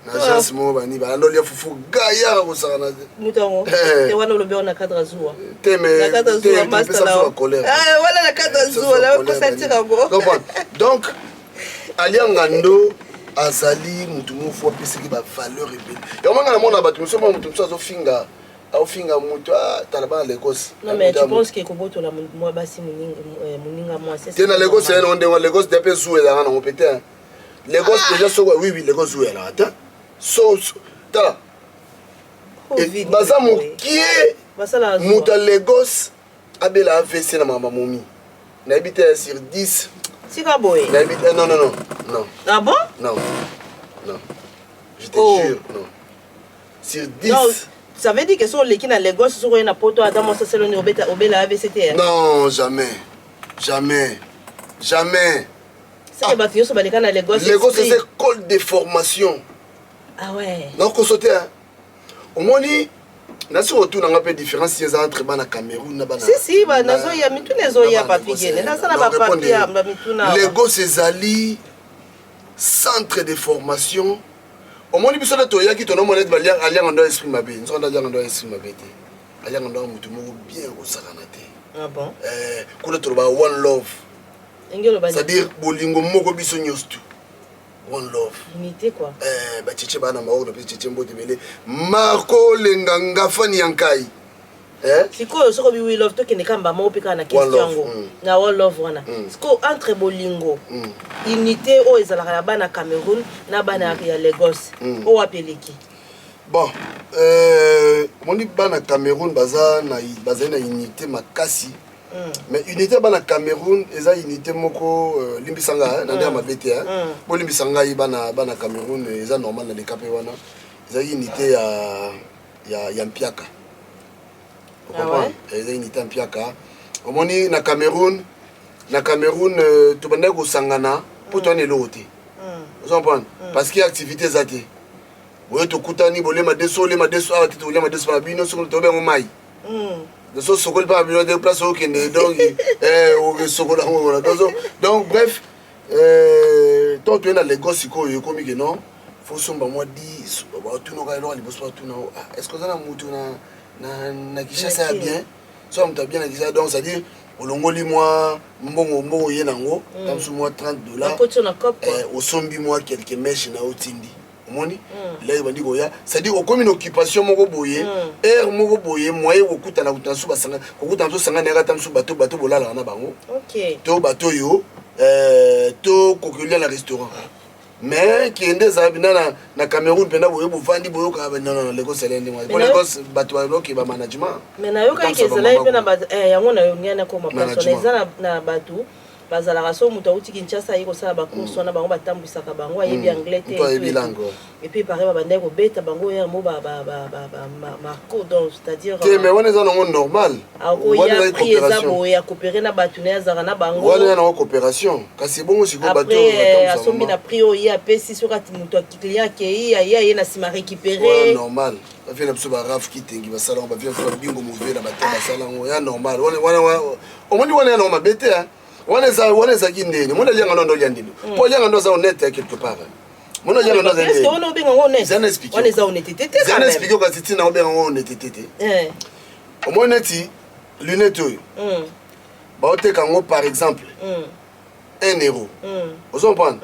na chance mo bani ba ndo lia fufu gaya ko saka na mutongo te wana lobe na cadre zuwa teme te master la colère wala na cadre zuwa la ko sentira go donc alianga ndo azali mutu mo fo pesiki ba valeur ebele yo manga na mona batu so mutu so zo finga au finga mutu talaba Lagos non mais tu penses que koboto la moi basi muninga moi c'est tena Lagos c'est on de Lagos de pe jouer là on peut être Lagos déjà so oui Lagos jouer là attends so tala et baza mokie muta Lagos abela AVC na mama momi na habite sur 10 sika boy na habite non ah bon non je te jure non sur 10 ça veut dire que sur l'équipe à Lagos sur une poto adam ça c'est le obela AVCT non jamais c'est que batio so baleka na Lagos c'est école de formation ah ouais donc on sauter au moni na sur retour na peu différence entre bana Cameroun na bana si ba nazo ya mitu nezo ya papigene na sana ba papier ba mituna Lagos ezali centre de formation au moni biso na to yaki to no monet ba lia alianga ndo esprit mabe nzo nda alianga ndo esprit mabe te alianga ndo mutu moko bien ko sakana te ah bon kuna to ba one love c'est à dire bolingo moko biso nyostu one love unité quoi ba tchétché bana maoko na tchétché mbote bele Marco lenganga fani yankai siko soko bi we love to kene kamba mo pika na question ngo na one love wana siko entre bolingo unité o ezala na bana Cameroun na bana ya Lagos o apeleki bon moni bana Cameroun baza na unité makasi mais unité bana Cameroun eza unité moko limbisanga na ndema bete bo limbisanga bana Cameroun eza normal na lekape wana eza unité ya mpiaka eza unité ya mpiaka omoni na Cameroun to banda ko sangana po to ne lote vous comprenez parce qu'il y a activité zate boye to kutani bolema deso awati to bolema deso bino so to be mo mai de so sokol pas bien de place au Kenya donc au sokola donc bref tant que na Lagos ko yo komi que non faut somba moi di tout no kailo ali boso tout no est-ce que ça na mutu na Kinshasa bien so on t'a bien Kinshasa donc ça dire olongoli moi mbongo yenango comme sur moi $30 au sombi moi quelques mèches na otindi Moni, là il va dire Goya, c'est-à-dire au comme une occupation moko boye, air moko boye, moyen au kuta na kuta suba sanga, au kuta so sanga nera tam suba bateau bolala na bango. OK. To bateau yo, to kokulia na restaurant. Mais qui est des habitants na Cameroun pena boye bo vandi boyo ka non Lagos selende moi. Pour Lagos bateau qui ba management. Mais na yo ka kezela pena ba yango na yo ngana ko ma personnaliser na bateau. Bazalaka so mutu auti Kinshasa yiko sala ba course wana bango batambwisaka bango ayebi anglais te et puis pareil ba bandeko beta bango ya mo ba marco donc c'est-à-dire mais on est dans normal on a pris ezabo ya coopérer na batu na zaka na bango on est en coopération kasi bongo siko bato après asombi na prix o ya pesi so kati mutu a client ke ya na sima récupérer normal ba fait na biso ba raf kitingi ba sala ba vient faire bingo mauvais na ba sala ya normal on moni on est normal bete hein. On est à Guinée, on est à Guinée. Pour y aller dans honnête quelque part. On est dans est-ce qu'on est bien honnête? On est honnêteté. On explique que c'est une honnêteté. Au moins net lunettes. Baote kango par exemple 1 euro. Vous comprenez?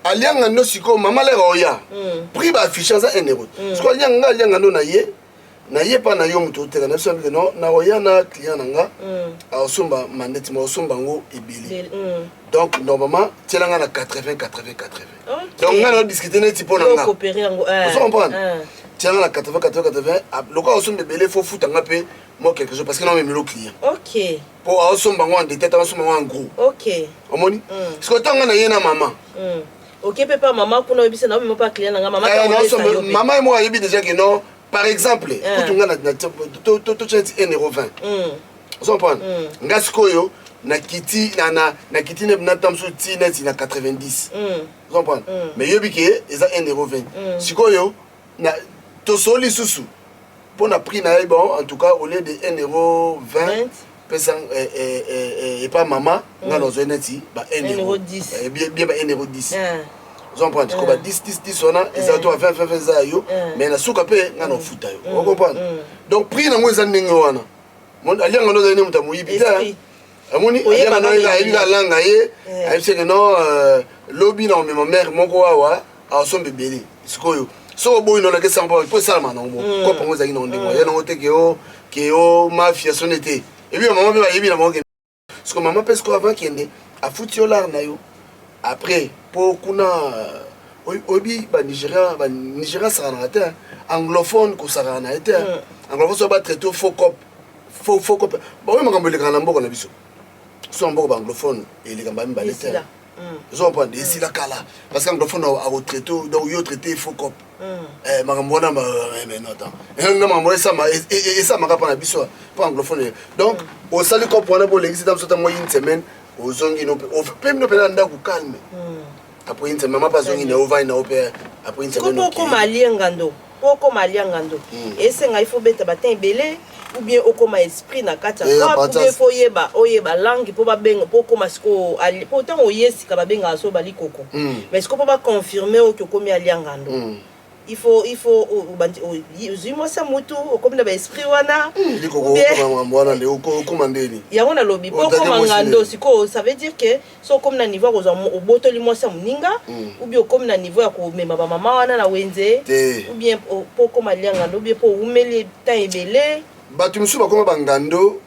Alianga no siko mama le roya. Prix ba affichage 1 euro. Ce qu'on alianga no na ye. Na ye pa na yo mutu teka na biso non na oya na client nanga asomba mandeti mo asomba ngo ebili donc normalement tielanga na 80 donc on a discuté net pour nanga coopérer ngo vous comprenez tielanga na 80 loka asomba ebele faut foutre nga pe moi quelque chose parce que non même le client OK pour asomba ngo en détail asomba ngo en gros OK omoni ce que tanga na ye na maman OK papa maman kuna obisa na même pas client nanga maman maman et moi yebi déjà que non. Par exemple, tu as 1,20 euro. Vous comprenez? Ngaskoyo, na kiti na tamsu tineti na 90. Vous comprenez? Mais yobike, ils ont 1,20 euro. Sikoyo, na tosoli susu. Pour na prix na bon, en tout cas, au lieu de 1,20 euro, et pas maman, on a nos honnêtes, 1 euro. Bien 1,10 euro. Vous comprenez? Comme 10 on a ils ont 20 zayo mais na suka pe ngana futa yo. Vous comprenez? Donc prix na mweza ndenge wana. Mon alianga no zane muta muyibita. Amoni alianga no ila langa ye. Ayise que non lobby na me ma mère moko wawa asombe beli. Sikoyo. So boy no la kesa mpo po salama na mbo. Ko pango zaki na ndenge. Ya na ngote ke o mafia sonete. Et puis maman be ba yebi na mo ke. Parce que maman pèse ko avant kende a futi olar na yo. Après, pour kuna obi Nigeria ça na été anglophone ko ça na été anglophone so ba traiter faux cop ba oui makambo le kana mboko na biso so mboko anglophone et les kamba mba l'été ils ont pas ici la kala parce qu'anglophone a retraité donc yo traité faux cop makambo na mais non attends na makambo ça et ça maka pa na biso pas anglophone donc au sali cop wana pour l'existe dans cette moyenne semaine ozongi no pe no pena nda ku calme après une semaine pas zongi na over na opé après une semaine ko maliengando poko maliengando et c'est nga il faut beta batin belé ou bien okoma esprit na kata ou bien faut oyeba langue pour ba benga poko masiko pourtant oyesi ka ba benga so bali koko mais ce qu'on peut pas confirmer o ko komi aliengando il faut moi ça moto comme na ba esprit wana ou bien mwana le komandeli yango na lobi poko mangando siko ça veut dire que so comme na niveau au botoli moi ça muninga ou bien comme na niveau ya ko mema ba mama wana na wenze ou bien poko maliangando ou bien po umeli temps ebele batu musu bakoma bangando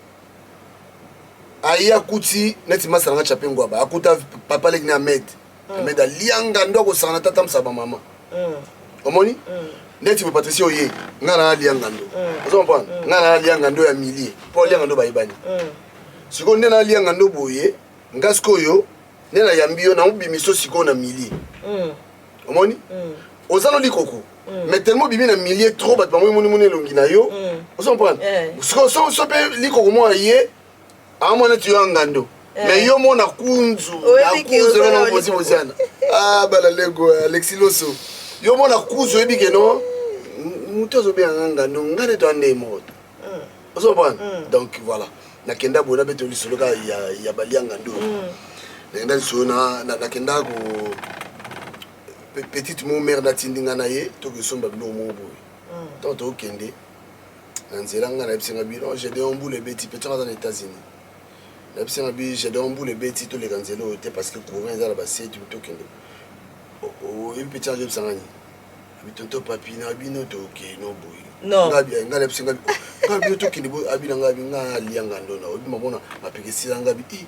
aya kuti neti masanga chapengwa ba akuta papa leki na med aliangando ko sana tata msaba mama omoni neti Patricia oye ngana aliangando vous comprenez ngana aliangando ya millier pour aliangando ba ibani siko ndena aliangando boye ngasko yo ndena yambio na ubimiso siko na millier omoni ozalo likoko mais tellement bibi na millier trop bat bango moni longi na yo vous comprenez so pe likoko mo aye amona tu angando mais yo mona kunzu na posi mosiana bala lego Alexis Loso yo mona kuzo ebi ke no mutozo be nganga no ngane to ande moto oso bon donc voilà na kenda bona beto lisoloka ya balianga ndo na sona na kenda ko petite mon mère na tindinga na ye to ke somba bilo mo boy to kende nzela ngana bisinga bilo j'ai des omboule beti peut-être dans les États-Unis na bisinga bi j'ai des omboule beti to les ganzelo te parce que courant za la basi tu to kende et petit je sangani tonto papi na bino to ke no boy Non. ngala bisinga ngabi to kini boy abi na ngabi nga lianga ndona obi mamona mapekesila ngabi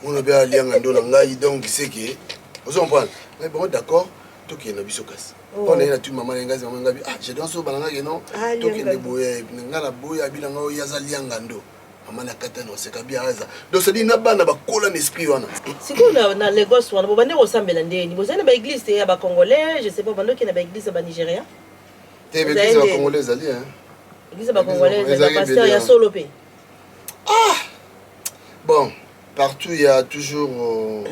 on a bien ngai donc c'est que vous comprenez mais bon d'accord to ke na biso kasi on est là tout maman ngazi maman ngabi je danse au balanga que non to ke ne boye ngala boye abi na ngao yaza lianga ndo maman na kata no c'est kabia aza donc c'est dit na bana ba kola n'esprit wana siko na Lagos wana bo bande osambela ndeni bo zana ba église ya ba congolais je sais pas bando ke na ba église ba nigérien te église ba congolais ali hein église ba congolais ba pasteur ya solo pe bon partout il y a toujours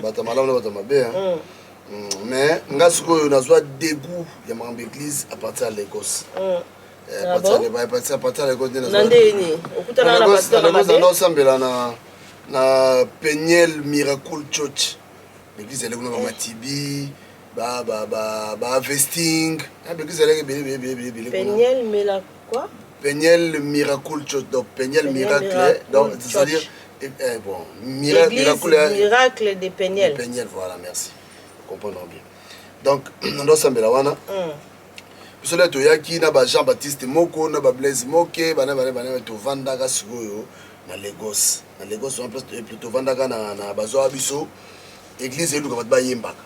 batamala na batamabe hein mais nga sikoyo nazwa dégoût ya makambo église à partir de Lagos à partir de Lagos nandeni okutana na pasteur na mabe osambela na Peniel Miracle Church l'église elle est comme Matibi ba vesting l'église elle est belle Peniel mais la quoi Peniel Miracle Church donc Peniel Miracle donc c'est-à-dire bon miracle de Peniel voilà merci comprendre bien donc ndo sambela wana biso to yaki na ba Jean Baptiste moko na ba Blaise moke bana to vandaka sikoyo na Lagos en plus plutôt vandaka na bazo biso église eluka bat ba yembaka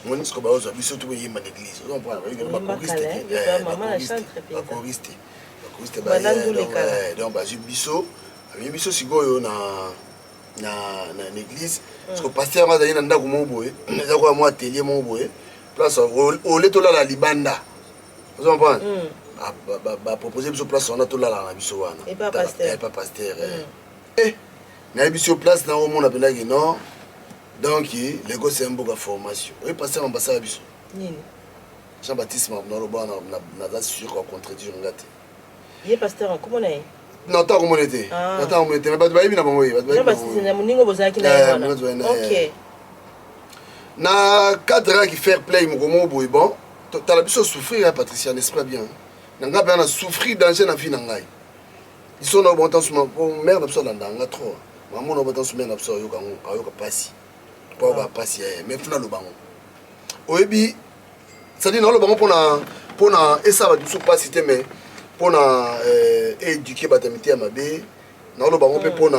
ngoni siko ba ozo biso to yemba l'église on prend ba choriste donc ba biso biso sikoyo na l'église parce que pasteur ma zali na ndako mo boye eza ko mo atelier mo boye place au leto la libanda vous comprenez ba proposer biso place on a tout là na biso wana et pas pasteur na biso place na o mona penda ki non donc Lagos c'est un boka formation et pasteur ambassade biso nini Jean Baptiste na roba na za sur ko contredire ngate ye pasteur comment na non ta communauté ta communauté mais ba ba na bango ba ba na muningo bozaki na wana OK na cadre qui faire play mo boy bon tu as biso souffrir Patricia n'est-ce pas bien nanga ba na souffrir danger na vie na ngai ils sont dans bon temps sur mère na so la ndanga trop maman na bon temps sur mère na so yo ka pasi pour ba pasi mais funa lo bango oyebi ça dit non lo bango pour na esa ba biso pasi te mais pour éduquer batamité à ma bé non le baron peut pour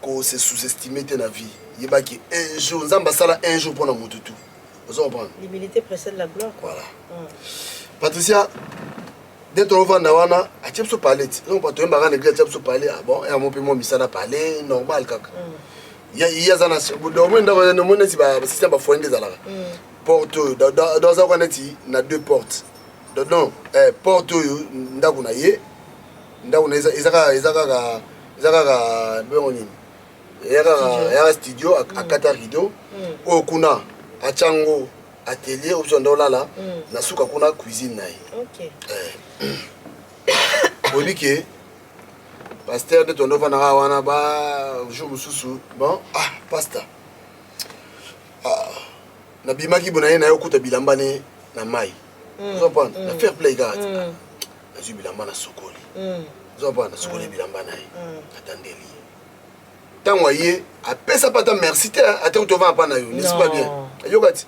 qu'on se sous-estimer la vie il va qui un jour nzamba sala un jour pour na mututu vous comprenez l'humilité précède la gloire voilà Patricia dès ton vent wana a tu peux parler non pas tu me baran église tu peux parler bon et mon peu mon misala parler normal kaka il y a zana do mo ndako no mo neti ba système ba foinde zala porte dans un neti na deux portes non porte oyo ndako na ye ezaka bengoni ezaka studio akata rideau oyo kuna achango atelier option ndolala na suka kuna cuisine na ye oyebi ke pasteur de tondo vanaka wana ba jour mosusu bon pasteur nabimaki bona ye na ye okuta bilamba ne na mai vous comprenez na fair play garde nazwi bilamba na sokoli vous comprenez na sokoli bilamba na ye atandeli ntango aye apesa pata merci te ate kutova mpa na yo n'est-ce pas bien ayoka ti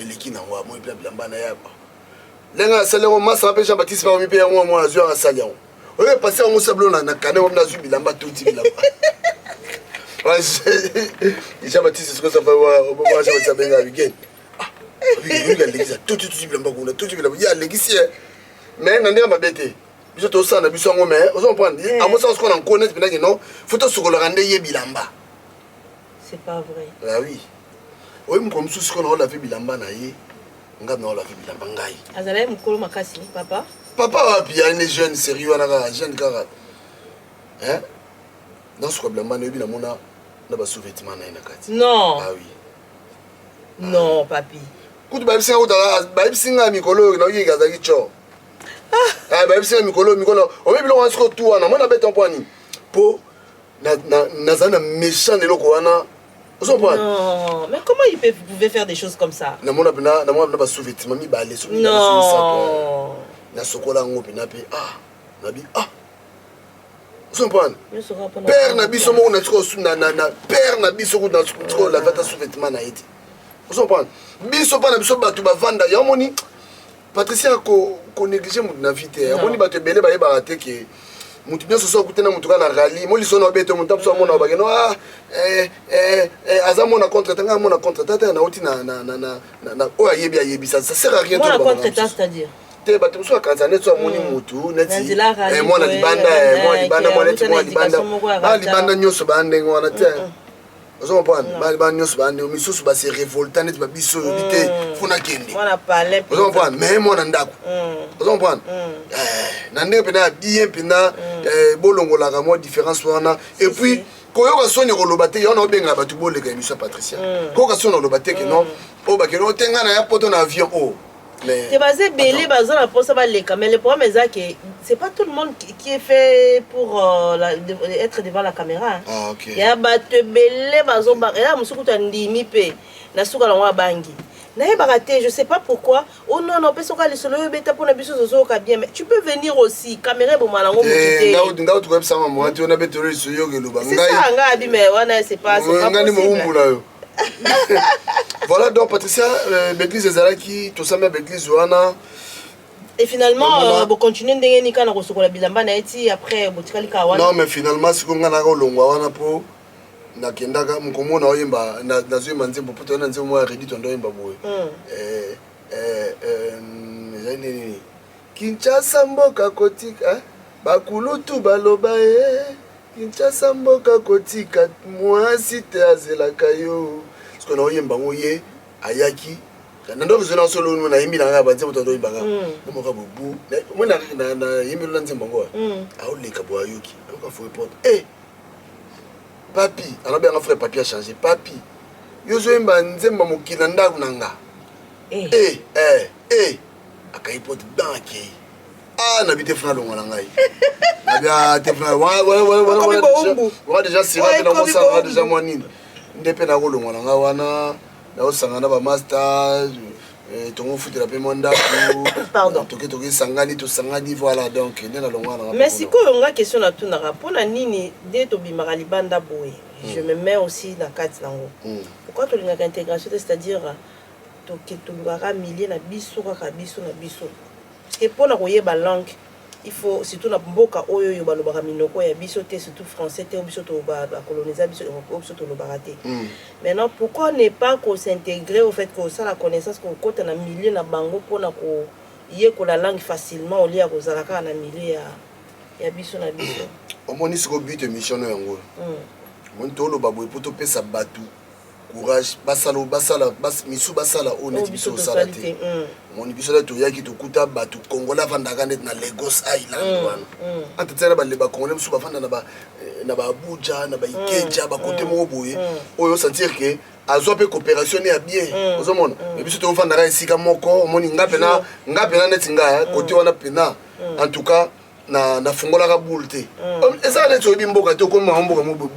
eleki nango amoi mpe bilamba na ye ndenge asali yango masa mpe Jean Baptiste pakomi mpe yango mwana azwi yango asali yango oyo epasi yango sabelo na kane ngo nazwi bilamba toti bilamba Jean Baptiste sikosafa Jean Baptiste abenga weekend il a l'église tout bilamba kuna tout bilamba il y a l'église mais na ndenge mabete biso to sana biso ngo mais on comprendre amo ça ce qu'on en connaît pendant que non faut to sukolo rande ye bilamba c'est pas vrai ah oui oyi mo comme sous qu'on la fait bilamba na ye nga na la fait bilamba ngai azala mukolo makasi papa wapi il est jeune sérieux na jeune kara hein dans ce bilamba na yebi na mona na ba sous-vêtements na ina kati non ah oui non papi kutu bayibisinga mikolo na oyi kazaki cho bayibisinga mikolo oyebi biloko wana siko tu wana mwana beta mpwani po naza na méchant eloko wana non mais comment il pouvait faire des choses comme ça namona pena ba sous-vêtements mibale non na sokola ngo pena pe nabi Comprendre père na biso moko na tiko na père na biso ko na tiko la vata sous-vêtements na été vous comprendre biso pa na biso bato bavanda ya moni Patricia ko négliger mon invité. Amoni ba te belé ba yeba te que mutu bien soso kutena mutu kana rally mo liso no beto mutu so mona ba no azamo na contre tanga mo na contre tata na oti na o ayebi ça sert à rien tout. Moi la contre c'est-à-dire te bato so kanzane so moni mutu neti mo na libanda mo neti mo libanda nyoso ba ndengo wana te vous comprenez ba nyoso ba ndengo misusu ba se révoltant net ba biso bité funa kende on a parlé vous comprenez mais mo na ndako vous comprenez na ndenge pena bien pena bolongola ka mo différence wana et puis koyoka soni koloba te yona obenga bato boleka émission Patricia koyoka soni koloba te que non o ba que non tenga na ya poto na avion o. C'est basé belé basé la poste va les mais le problème est que c'est pas tout le monde qui est fait pour être devant la caméra. Ah OK. Il y a batte belé bazo ba là musuku tandimi pe na suka la wa bangi. Na baraté, je sais pas pourquoi. Oh non non, peso ka le solo beta pour na biso zozo ka bien mais tu peux venir aussi caméra bo malango mutite. Ngao tu web sama mo tu na beto le soyo ke lo ba ngai. C'est ça nga bi mais wana c'est pas possible. Voilà donc Patricia, l'église ezalaki to samba l'église wana. Et finalement bo continuer ndenge nika na kosokola bilamba na eti après botikali ka wana. Non mais finalement siko nga na ko longwa wana po nakendaka mkomona oyemba nazoyemba nzembo poto na nzembo ya Reddit ndoyemba boye. Nini Kinshasa mboka kotika bakulutu baloba Kinshasa mboka kotika mwasi te azelaka yo. Parce que na oyemba ngoye ayaki nando zona solo na yimbi na nga banze boto oyemba nga mo ka bobu mo na yimbi na nzembo ngo aoleka bo ayoki ka fo report papi alors bien frère papi a changé papi yo zo yemba nzembo mokila ndaku nanga akaipote banki na bité frère longo na ngai abia te frère wa déjà sira na mo sa déjà mo nini ndepe na ko longo na nga wana na osanga na ba master tongo futela pe monda pardon toke sangani to sangani voilà donc ne na longo na mais si ko nga question na tuna rapona nini de to bimaka libanda boye je me mets aussi na carte nango pourquoi to linga intégration c'est-à-dire tolukaka milieu na biso kaka biso na biso parce que mpona koyeba langue il faut surtout na mboka oyo yo balobaka minoko ya biso te surtout français te biso to bacoloniser biso biso tolobaka te maintenant pourquoi ne pas s'intégrer au fait que ça la connaissance qu'on kota na milieu na bango mpona koyekola langue facilement au lieu ya kozala kaka na milieu ya biso na biso omoni siko but émission no yango omoni toloba boye po topesa bato courage basala misu basala one biso sala te moni biso la to yaki to kuta batu kongola vandaka net na Lagos Island wana antetera ba leba kongola biso bafanda na ba Abuja na ba Ikeja ba côté mo boye oyo sentir que azo pe coopération ya bien ozomona mais biso to fanda ka isika moko moni ngape na net nga côté wana pena en tout cas na fongola ka bulte eza net so bimboka to ko mboka mo bu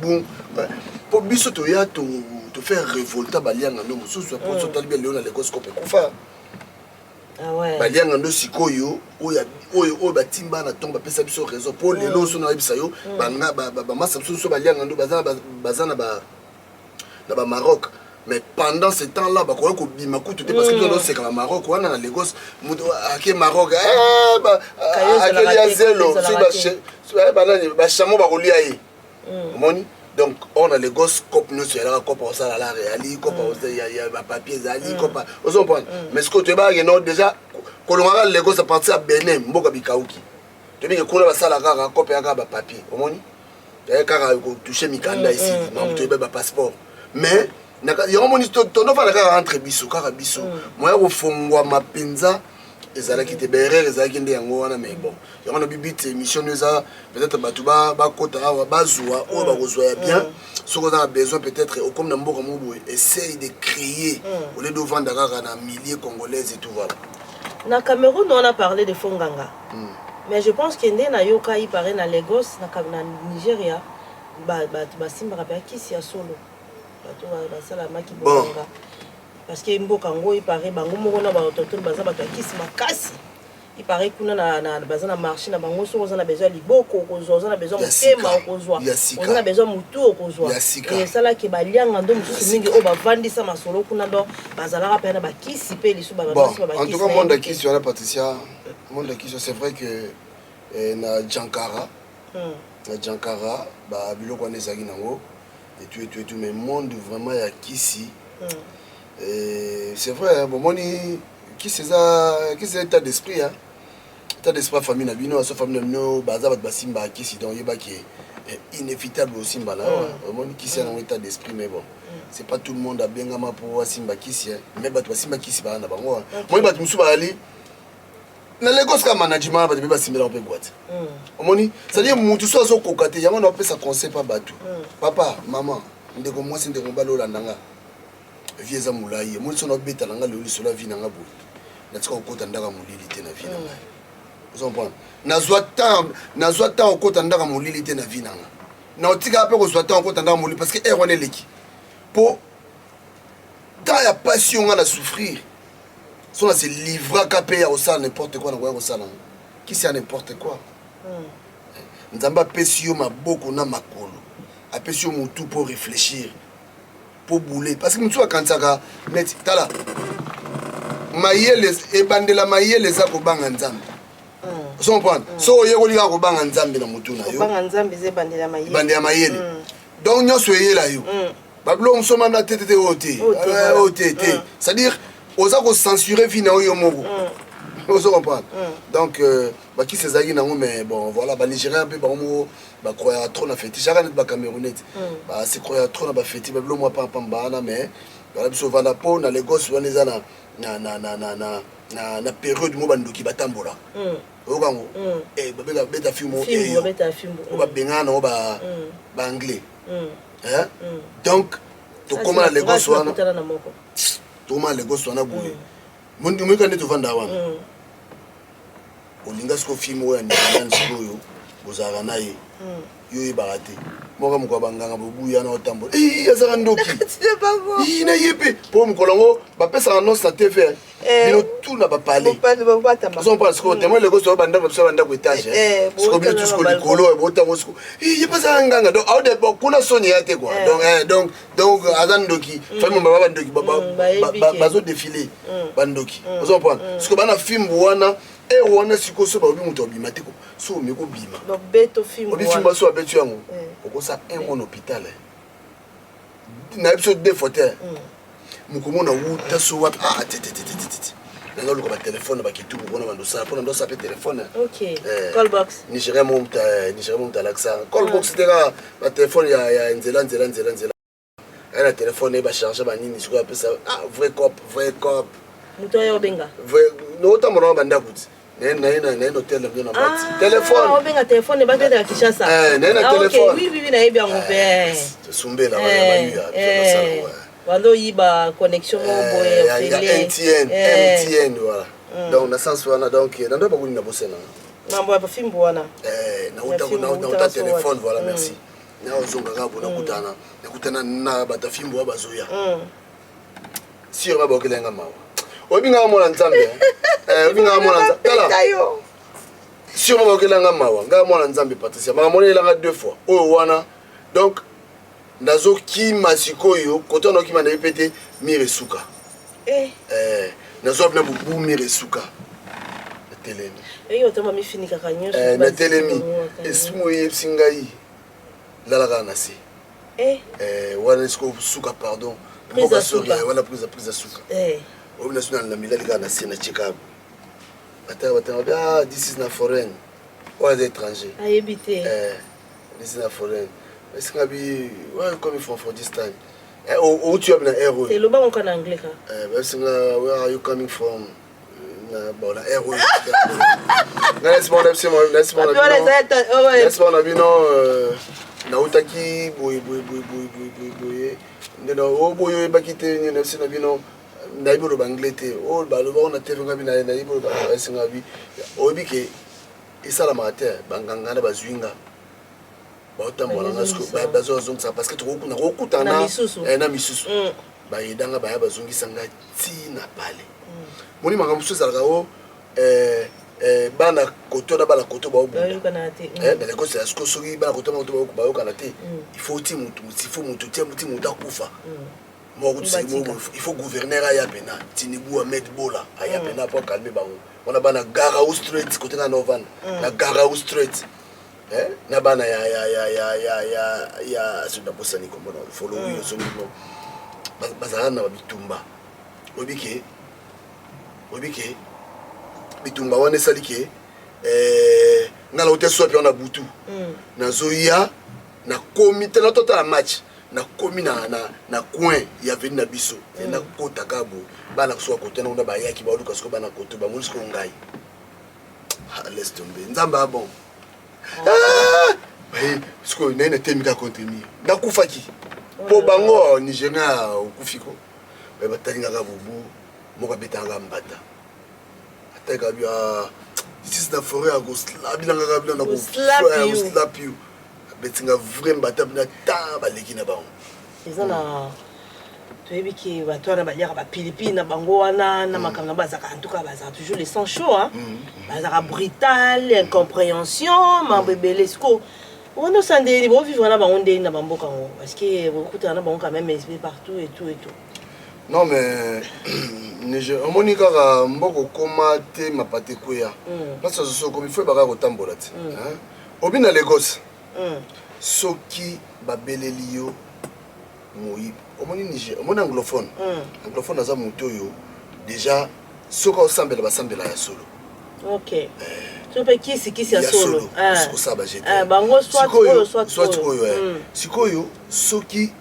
po biso to ya to faire révolter balianga ndo mususu pour sotal bien leona Lagos ko pe kufa balianga ndo sikoyo oyo batimba na tomba pesa biso réseau pour lelo so na bisa yo banga ba massa biso balianga ndo bazana ba Maroc mais pendant ce temps là bakoya ko bima kutu te parce que to c'est comme Maroc wana na Lagos mudo ake Maroc akeli ya zelo si ba chamo ba kolia ye moni. Donc on a les gosses cop nous sur la cop au sala la réali cop il y a papier zali cop aux comprendre mais ce que tu vas non déjà kolonga les gosses à partir à Benin mboka bikauki tu dis que kola ba sala ka cop ya ka ba papier omoni ya ka toucher mikanda ici mais tu ba passeport mais il y a un moniteur ton no fa la ka entre biso ka biso moya ko fongwa mapenza ezalaki te berere ezalaki nde yango wana mais bon yango na bibite émission eza peut-être batuba bakota awa bazwa oyo bakozwa ya bien soko za besoin peut-être comme na mboka mobo essaye de créer au lieu de vendre kaka na milliers congolaises et tout voilà. Na Cameroun on a parlé de Fonganga mais je pense que nde na yoka il paraît na Lagos na Nigeria ba simba ka kisi ya solo bato ba sala maki bonga parce que mboka ngo il paraît bango moko na ba autochtone baza bato akisi makasi il paraît qu'on a besoin de marcher, on a besoin de liboko, on a besoin de thème, on a besoin de moutou, et ça là qui est lié en deux mingi au bavandi ça ma solo qu'on a dans bazala peine ba qui si paye les sous ba bon en tout cas monde qui sur la Patricia monde qui c'est vrai que na Jankara ba biloko ne zaki nango et tout mais monde vraiment ya kisi c'est vrai bon moni qui c'est état d'esprit hein état d'esprit famille na bino so famille no baza bat basimba kisi donc yeba qui est inévitable aussi mbala moni qui c'est un état d'esprit mais bon c'est pas tout le monde a bengama pour simba kisi mais bat basimba kisi ba na bango moi bat musu ba ali na Lagos ka management ba ba simela pe boîte omoni c'est dire mutu so so kokate yango na pesa conseil pas batu papa maman ndeko mwasi ndeko balola ndanga vieza mulaye moi so na beta nanga le so la vie nanga bo na tsaka okota ndaka mulili te na vie nanga vous comprenez nazwa temps okota ndaka mulili te na vie nanga na otika pe ko zwa temps okota ndaka mulili parce que er wana leki po dans la passion on a souffrir si on se livrer qu'à payer au sale n'importe quoi au sale qui c'est n'importe quoi nzamba pesio ma beaucoup na makolo a pesio mon tout pour réfléchir pour bouler parce que mutu akansaka net tala mayele e bandela mayele za ko banga nzambe so comprendre so yeko lika ko banga nzambe na mutu na yo banga nzambe ze bandela mayele donc nyoso yela yo bablo msoma na tete ote c'est-à-dire oza ko censurer vie na yo moko vous comprenez donc ba qui ces agues nango mais bon voilà ba nigérien peu ba mo ba croire trop na fête chara net ba camerounais ba se croire trop na ba fête bablo moi pas mbana mais ba biso vanda po na Lagos wana za na période mo bandoki batambola okango ba beta film ba bengana ba anglais hein donc to comment les Lagos wana to comment les Lagos wana boule mundi mwika ndeto vanda wana olinga siko film oya ndana sikoyo bozara naye yo ibarate moka mukwa banganga bobuya na otambola azaka ndoki na yepe po mukolongo bapesa annonce na TV bino tout na bapale on pense que tellement les gosses banda ko étage siko bino tout siko likolo botango siko yepasa nganga donc au de kuna soni yate quoi donc azandoki famille baba bandoki bazo défiler bandoki on pense siko bana film wana et on a siko so ba obi muto bima te ko so me ko bima donc beto film obi film so abetu yango ko sa un hôpital na episode de fauteuil mukomona wuta so wa nanga luka ba téléphone ba kitu ko na bando sa pona ndo sa pe téléphone OK call box Nigeria monta l'accent call box c'était ba téléphone ya nzela elle téléphone ba charger ba nini siko apesa vrai cop muto ya obenga vrai no tamona banda kuti na hôtel na bati téléphone obenga téléphone ba tete Kinshasa na téléphone oui na yebi yango pe sumbela ba Wando yiba connexion boye télé MTN voilà donc na sens wana donc na ndo ba kuni na bosena mambo ya film wana na uta téléphone voilà merci na ozonga ka bona kutana na bata film wa bazoya si on va bokelenga mawa obinga mona nzambe obinga mona nzambe tala si on va bokelenga mawa nga mona nzambe Patricia ma mona elanga deux fois oyo wana donc nazo ki masikoyo koto no ki manda epete miresuka nazo na bubu miresuka telemi yo tama mi fini kaka nyonso na telemi esimo yepsingai lalaka na se wana sko suka pardon prise à suka wala prise à suka obi national na milali kana se na Chicago bata this is na foreign or the étranger ayebite this is na foreign est-ce que where you coming from for this time ou tu as na aero c'est le bon en anglais ka where are you coming from na bon la aero laisse-moi na utaki boy ndeno boyo bakite ni na sina bino na ibolo banglete o ba lo ba na tv ngabi na ibolo ba singa bi obi ke isala matin banganga na bazwinga baotambola ngasko bazozongisa parce que tokokuna kokutana na misusu bayedanga baya bazongisa nga tina pale moni makambo so ezalaka o bana koto na bana koto ba Bah, obunda on a été. na Lagos ya sko soki bana koto ba koto ba yokana te il faut ti mutu ti mutu akufa moko il faut gouverneur aya pena Tinubu Ahmed Bola aya pena pour calmer bango on a bana Garou Street côté na Novan na Garou Street na bana ya suda posani comme on follow yo so no bazana na bitumba obike bitumba wana esalike ngala ote sopi on a butu na zoya na komite na total match na komi na coin ya veni na biso na kota kabo bana kuswa kote na onda ba yaki ba luka sko bana kote ba musko ngai laisse tomber nzamba bon sko nene temika contenir na kufaki po bango Nigeria okufiko ba talinga ka bubu moka betanga mbata ataka bia this is the forêt à Gosla bilanga ka bilanga ko slap you betinga vraiment mbata bina ta baleki na bango ezana toyebi ki bato wana baliaka bapilipili na bango wana na makambo na bazaka en tout cas bazaka toujours les sang chaud bazaka brutal incompréhension mambo ebele siko wana osandeli bovivre na bango ndeni na bamboka ngo parce que bokutana na bango quand même esprit partout et tout non mais omoni kaka mboko koma te mapate koya place ozo komi faut baka kotambola te obi na Lagos soki babeleli yo moyi omoni Niger omoni anglophone aza moto yo déjà soka osambela basambela ya solo ok tu peux kisi ya solo osaba jete bango soit sikoyo soki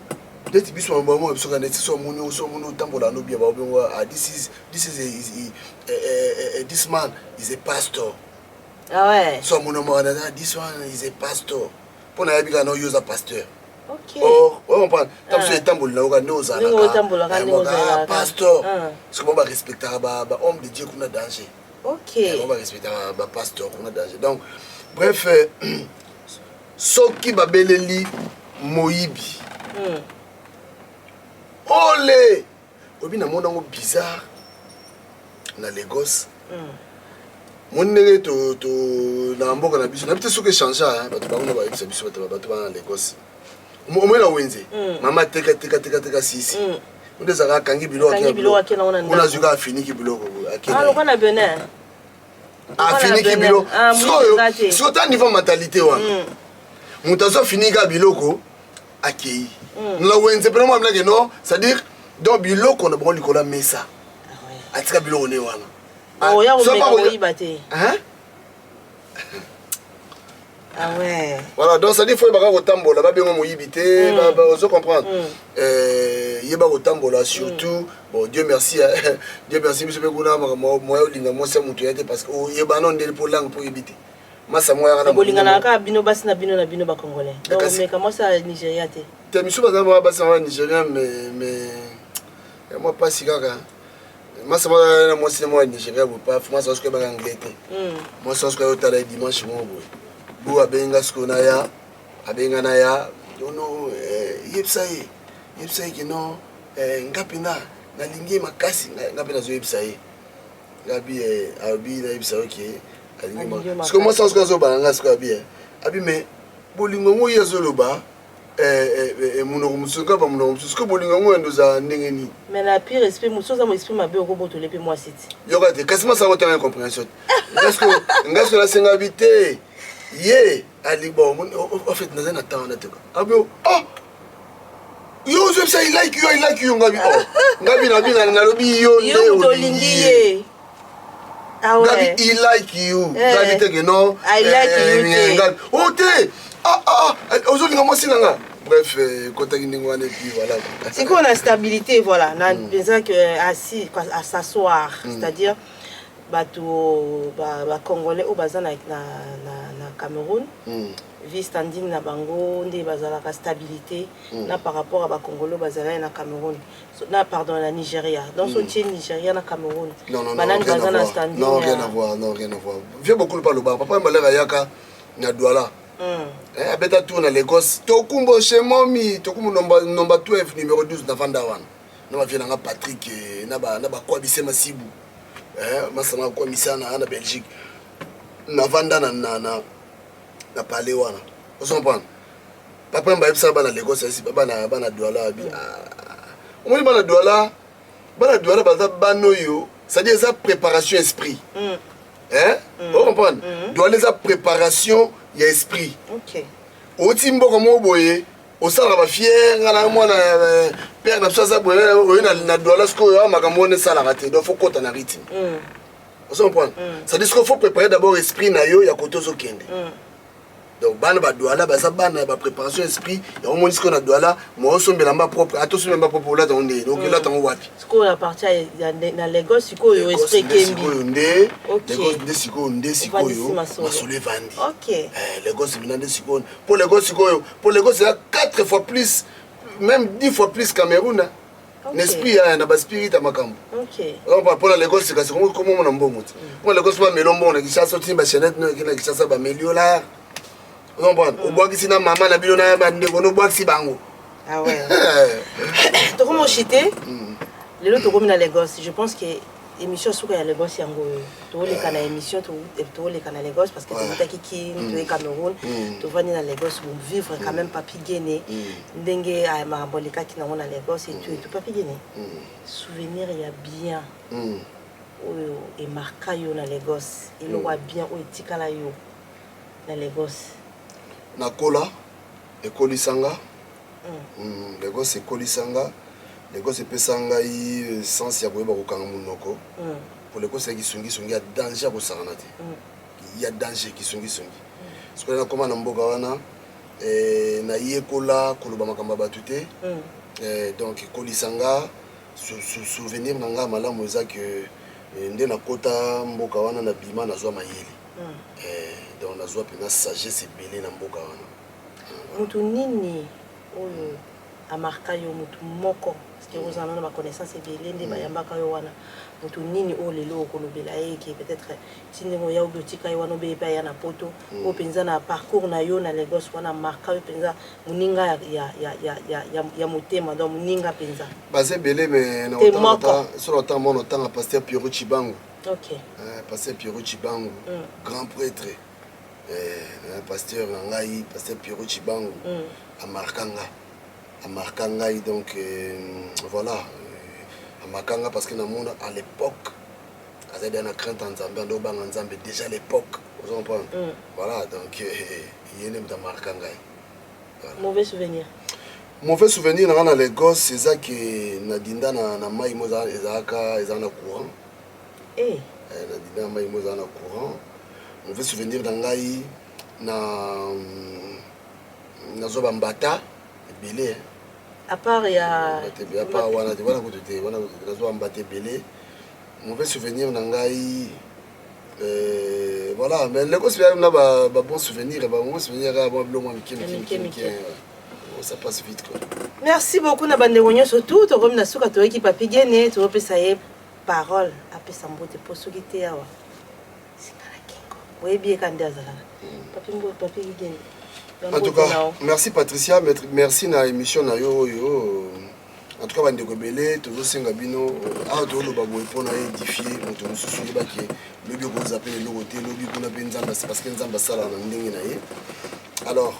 deti biso mabamo biso kana so muni tambola no bia ba obengo this man is a pastor so muni mo this one is a pastor pona yabika no use a pasteur ok on comprend tam so tambola na oka no zala pastor ce qu'on va respecter ba homme de Dieu kuna danger ok on va respecter ba pasteur kuna danger donc bref soki babeleli moyibi Olé! Obi na mona ngo bizarre na Lagos. Monere to na mboka na biso. Na bite soke changer hein, bato bango ba yebisa biso bato ba na Lagos. Omwela wenze. Mama teka sisi. Onde zaka kangi biloko akena ona. Ona zuka finiki biloko akena. Ah lokana Benin. Finiki biloko. So ta niveau mentalité wana. Mutazo finika biloko akei. La wenze pena moi blague non, c'est-à-dire donc biloko na bon likola mesa. Atika biloko ne wana. Oh ya o ibate. Hein? Ah ouais. Voilà, donc ça dit faut baka kotambola ba bengo moyibité, ba ozo comprendre. Yeba kotambola surtout bon Dieu merci Dieu merci biso pe kuna moyo linga mo sa mutu yate parce que yeba non ndeli pour langue pour yibité. Masa moya na bolinga na ka bino basi na bino ba congolais. Donc mais comment ça Nigeria te? Te miso ba zamba basi na Nigeria mais moi pas si kaka. Masa moya na moi si moi Nigeria pas moi ça ce que ba anglais te. Moi ça ce que au tala dimanche mo boy. Bu abenga sko na ya abenga na ya dono yepsai ki no ngapina na lingi makasi ngapina zo yepsai ngabi abi na yepsai okay. Parce que moi ça ce que zo balanga ce que abi mais bolingo ngo yezo loba munoko musuka ba munoko musuka bolingo ngo ndoza ndengeni mais la pire esprit musoza mo esprit mabe ko boto lepe moi siti yoka te kasima ça votre incompréhension ngasko la senga bité ye ali bon en fait na zana temps na teka abio yo je say I like you ngabi ngabi na lobi yo to lingiye ah ouais I like you ngabi te no I like you ote ozolinga mwasi nanga bref contacte ndingwane puis voilà c'est qu'on a stabilité voilà na besoin que assis à s'asseoir c'est-à-dire bato ba congolais au bazana na Cameroun vie standing na bango nde bazala ka stabilité na par rapport à ba congolais bazala na Cameroun na pardon na Nigeria donc soutien Nigeria na Cameroun banani bazana standing non rien à voir viens beaucoup par le bas papa malera yaka na Douala abeta tour na Lagos tokumbo chez momi tokumbo nomba 12 numéro 12 na Vandawan na vient na Patrick na ba kwa bisema sibu masana kwa misana na Belgique na vanda na palais wana ozo comprendre papa mba yebisa bana Lagos ici bana Douala abi omoni bana Douala baza banoyo c'est-à-dire ça préparation esprit hein on comprend Douala ça préparation ya esprit OK oti mboko mo boye osala ba fier ngana mwana père na ça boye na Douala skoyo makambo ne sala raté donc faut kota na rythme on comprend ça dit qu'il faut préparer d'abord esprit na yo ya koto zo kende donc bana ba Douala baza bana ba préparation esprit ya au moins ce qu'on a Douala moi sombela mba propre atos même pas propre là donc là tango wapi siko la partie na Lagos siko yo esprit kembi Lagos de siko yo masole vandi OK Lagos binande siko pour Lagos c'est 4 fois plus même 10 fois plus Cameroun l'esprit na ba spirit makambo OK on va pour la Lagos c'est comment on mbongo pour Lagos pas melombo na kishasa timba chenette na kishasa ba melio là on va au bois qui na maman na bilona ba ndeko no bois si bango ah ouais to comment chité lelo to comme na Lagos je pense que émission suka ya Lagos yango to le kana émission to le kana Lagos parce que to taki to e Cameroun to vani na Lagos pour vivre quand même papi Guinée ndenge a mabolika ki na na Lagos et tout papi Guinée souvenir ya bien oyo e marka yo na Lagos et le wa bien o etikala yo na Lagos na kola ekolisanga Lagos ekolisanga Lagos epesanga i sens ya koyeba kokanga munoko pour Lagos ya kisungi ya danger ko sarana te il y a danger kisungi parce que na koma na mboka wana na yekola koloba makamba batute donc ekolisanga souvenir nanga malamu eza que nde na kota mboka wana na bima na zwa mayele donc na zwa pena sagesse ebele na mboka wana mutu nini oyo amarka yo mutu moko parce que vous en avez ma connaissance ebele nde bayambaka yo wana mutu nini o lelo okolobela eke peut-être sindengo ya obotika yo wana obepa ya na poto o penza na parcours na yo na Lagos wana marka yo penza muninga ya motema donc muninga penza baze belé mais na autant sur autant mon autant pasteur Pierrot Chibangu OK pasteur Pierrot Chibangu grand prêtre pasteur ngai pasteur Pierrot Chibangu à Markanga donc voilà à Markanga parce que na monde à l'époque avec une crainte en Zambie en Zambie déjà à l'époque vous comprenez voilà donc il y a dans Markanga mauvais souvenir na Lagos c'est ça que nadinda na mai moza ezaka ezana courant nadinda na mai moza na courant mauvais souvenir dans ngai na zoba mbata belé à part ya wana na zoba mbata belé mauvais souvenir na ngai voilà mais Lagos na ba bon souvenir ba mauvais souvenir ba blo moi ça passe vite quoi. Merci beaucoup na bande wonyo surtout to comme na suka to équipe papi Guinée to pesa ye parole apesa mbote possibilité yawa sikala kingo we bien kandaza papi Guinée. En tout cas merci Patricia merci na émission na yo en tout cas bande ko belé to senga bino to lo babo pona édifier moto mususu ye baki lobi ko zapper le côté lobi ko na benzamba c'est parce que nzamba sala na ndenge na ye alors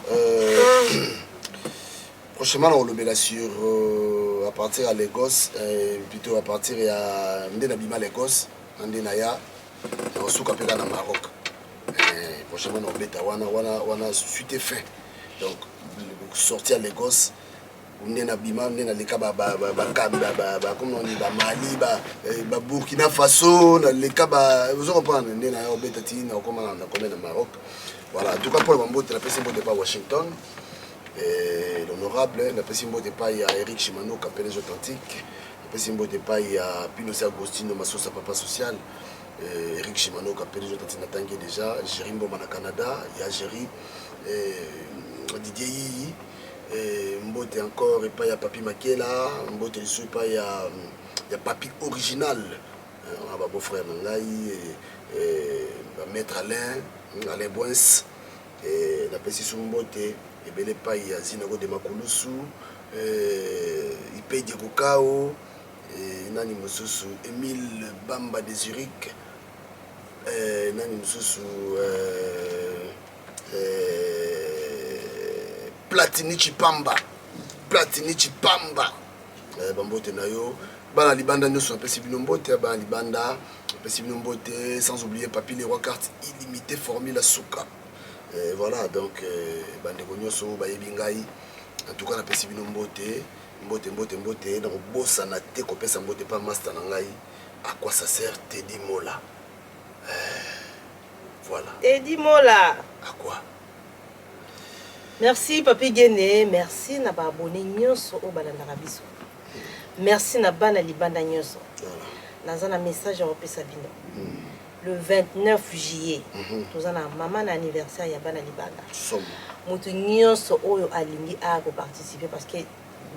prochainement on le sur à partir à Lagos plutôt à partir à Ndena Lagos Ndenaya on souka peka na Maroc prochainement on beta wana suite fin donc sortir à Lagos Ndena Bima Ndena leka ba comme on dit ba Mali ba Burkina Faso na leka ba vous comprenez Ndena on beta ti na comment na Maroc voilà en tout cas pour le mambo la personne de pas Washington l'honorable na pesi mbote pa ya Eric Chimano Capelle les Authentiques na pesi mbote pa ya Pinoce Agostino Masosa papa social Eric Chimano Capelle les Authentiques natangi déjà Jérimbo na Canada ya Jéri Didier Yi mbote encore et pas ya Papi Makela mbote sur pas ya Papi original on va beau frère ngai maître Alain Boins et la pesi sur mbote ebele pa ya zinago de makulusu ipe de kokao nani mosusu Emile Bamba de Zurich nani mususu Platini Chipamba bambote na yo bana libanda nyonso apesi bino mbote bana libanda apesi bino mbote sans oublier Papi les rois carte illimité formule Souka voilà donc bandeko nyonso bayebi ngai en tout cas napesi bino mbote na kobosa na te kopesa mbote pa master na ngai à quoi ça sert Teddy Mola voilà Teddy Mola à quoi. Merci Papi Guéné, merci na ba abonné nyonso o balandaka biso. Merci na bana libanda nyonso. Naza na message en pesa bino. Le 29 juillet, tozana maman na anniversaire ya bana libanda. Mutu nyonso oyo alingi a ko participer parce que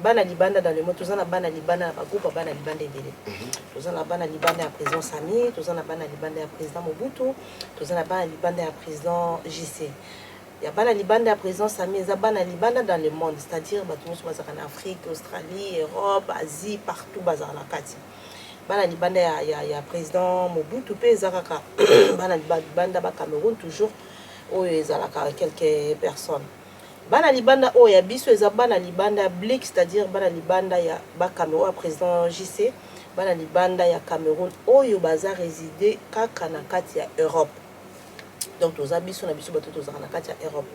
bana libanda dans le monde tozana bana libanda na groupe bana libanda ebele. Tozana bana libanda ya président Sami, tozana bana libanda ya président Mobutu, tozana bana libanda ya président JC. Il y a bana libanda à présent Sami eza bana libanda dans le monde, c'est-à-dire bato nyonso bazaka na Afrique, Australie, Europe, Asie, partout bazaka na kati. Bana libanda ya président Mobutu pe eza kaka bana libanda ba Cameroun toujours oyo ezalaka quelques personnes. Bana libanda oyo ya biso eza bana libanda Blick, c'est-à-dire bana libanda ya ba Cameroun président JC, bana libanda ya Cameroun oyo baza résider kaka na kati ya Europe. Donc tous abisso na biso bato tous na kati ya Europe.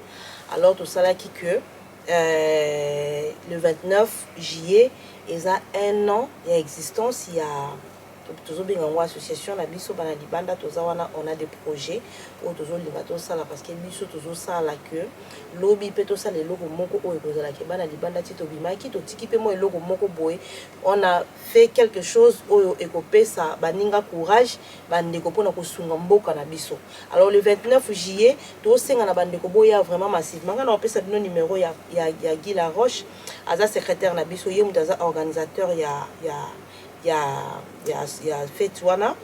Alors tout ça là qui que le 29 juillet ils a un an d'existence, il y a toujours bien en association na biso bana libanda toza wana on a des projets ou toujours libato ça là parce que biso toujours ça là que lobby peut tout ça les logos moko o ekozala ke bana libanda tito bimaki to tiki pe mo logo moko boy on a fait quelque chose o ekopé ça baninga courage bandeko pona ko sunga mboka na biso. Alors le 29 juillet to senga na bandeko boya vraiment massivement ngana opesa bino numéro ya Guy Laroche aza secrétaire na biso ye mutaza organisateur ya fête wana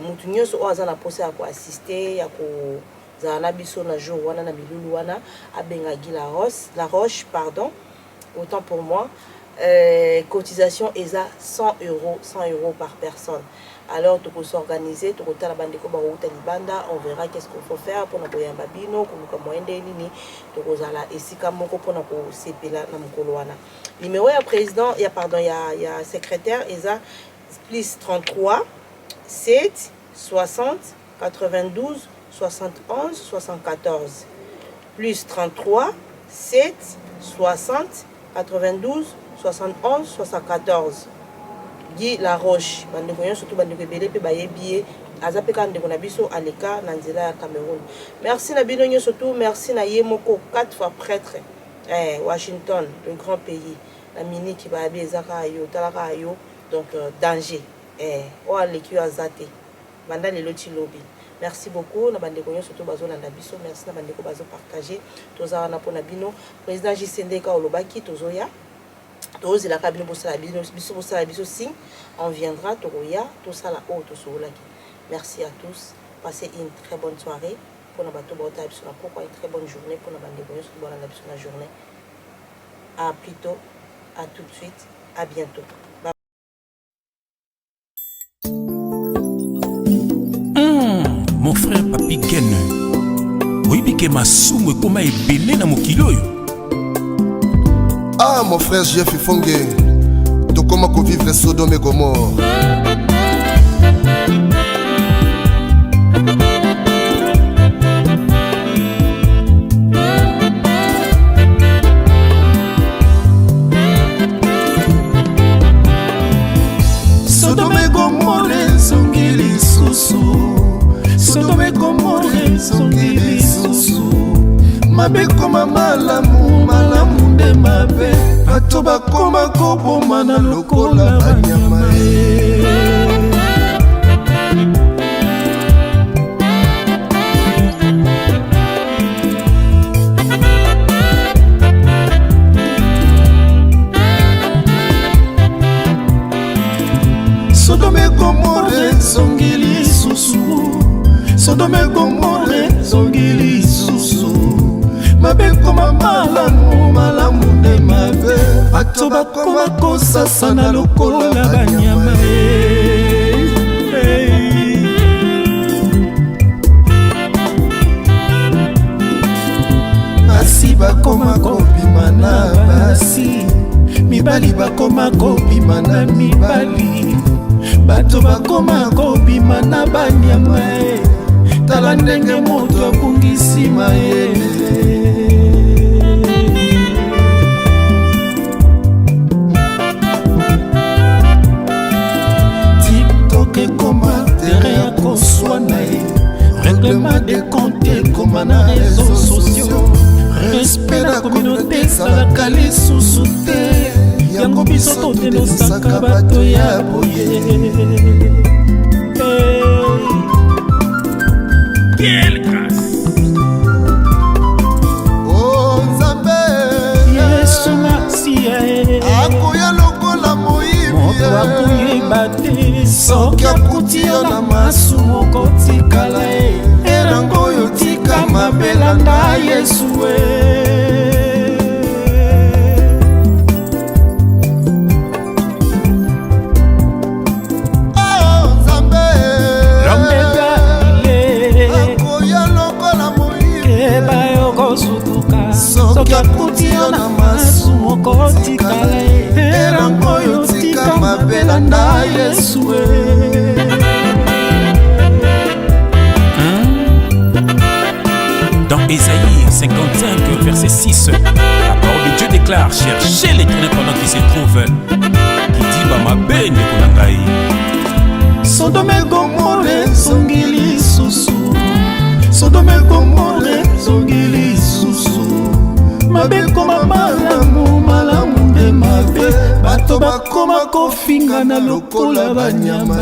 mutu nyonso o aza na posa ya ko assister ya ko zana biso na jour wana na milulu wana abenga Guy Laroche pardon autant pour moi cotisation eza 100 euros par personne. Alors tu peux s'organiser, tu peux la bande de libanda, on verra qu'est-ce qu'il faut faire pour nous un babino, pour nous moyen nini, tu peux la esika moko pour nous sepela na mukolo wana. Numéro ya président, ya pardon, ya secrétaire eza plus 33 7 60 92 71 74 plus 33 7 60 92 71 74. Guy Laroche bandeko nyonso surtout bandeko ebele pe bayebi azapeka ndeko na biso aleka na nzela ya Cameroun. Merci na bino nyonso surtout, merci na Yemoko 4 fois prêtre Washington, le grand pays la mini qui ba bien ezaka yo talaka yo donc danger o aleki azate banda lelo ti lobby. Merci beaucoup na bandeko nyonso surtout bazolanda biso, merci na bandeko bazo partager toza na pona bino président JCNDK olobaki tozoya tous la cabine pour ça biso signe on viendra toya tout ça la haute sur la. Merci à tous, passez une très bonne soirée pour la bateau bota sur la pourquoi une très bonne journée pour la bande de bonheur sur la journée. À plus tôt, à tout de suite, à bientôt. Mon frère Papi Guéné, oui bike masumu koma ebele na mokili oyo. Ah mon frère Jeff Fongé, to comment qu'on vivre Sodome et Gomorre. Sodome et Gomorre songili susu, Sodome et Gomorre songili susu. Mabe koma malamu nde mabe bato bakoma koboma na lokola banyama Sodome Gomorre songili susu, Sodome Gomorre songili susu. Mabe koma malamu nde mabe bato bakoma kosasa na lokola banyama mibali bakoma kobima na mibali, bato bakoma kobima na banyama. Tala ndenge moto abungisi mayele. Règlement des comptes comme na réseaux sociaux. Respect la communauté salaka lisusu te. Yango biso totenosaka bato ya boye. Quelle grâce! Oh Nzambe Yesu Masia akoya lokola moyibi moto akoyeba te soki akuti yo na masumu okotikala erango oyo tika mabelanda Yesu Oh Nzambe Lomega ile akoya lokola moyibi eba yo kosutuka soki akuti yo na masumu okotikala erango oyo tika mabelanda Yesu Dans Ésaïe 55, verset 6, la parole de Dieu déclare: cherchez l'Éternel pendant qu'il se trouve, qui dit Bamabe Nekonangai. Sodome Gomorre zongili susu, Sodome Gomorre zongili susu. Mabe koma malamu, malamu nde mabe, bato bakoma kofinga na lokola banyama.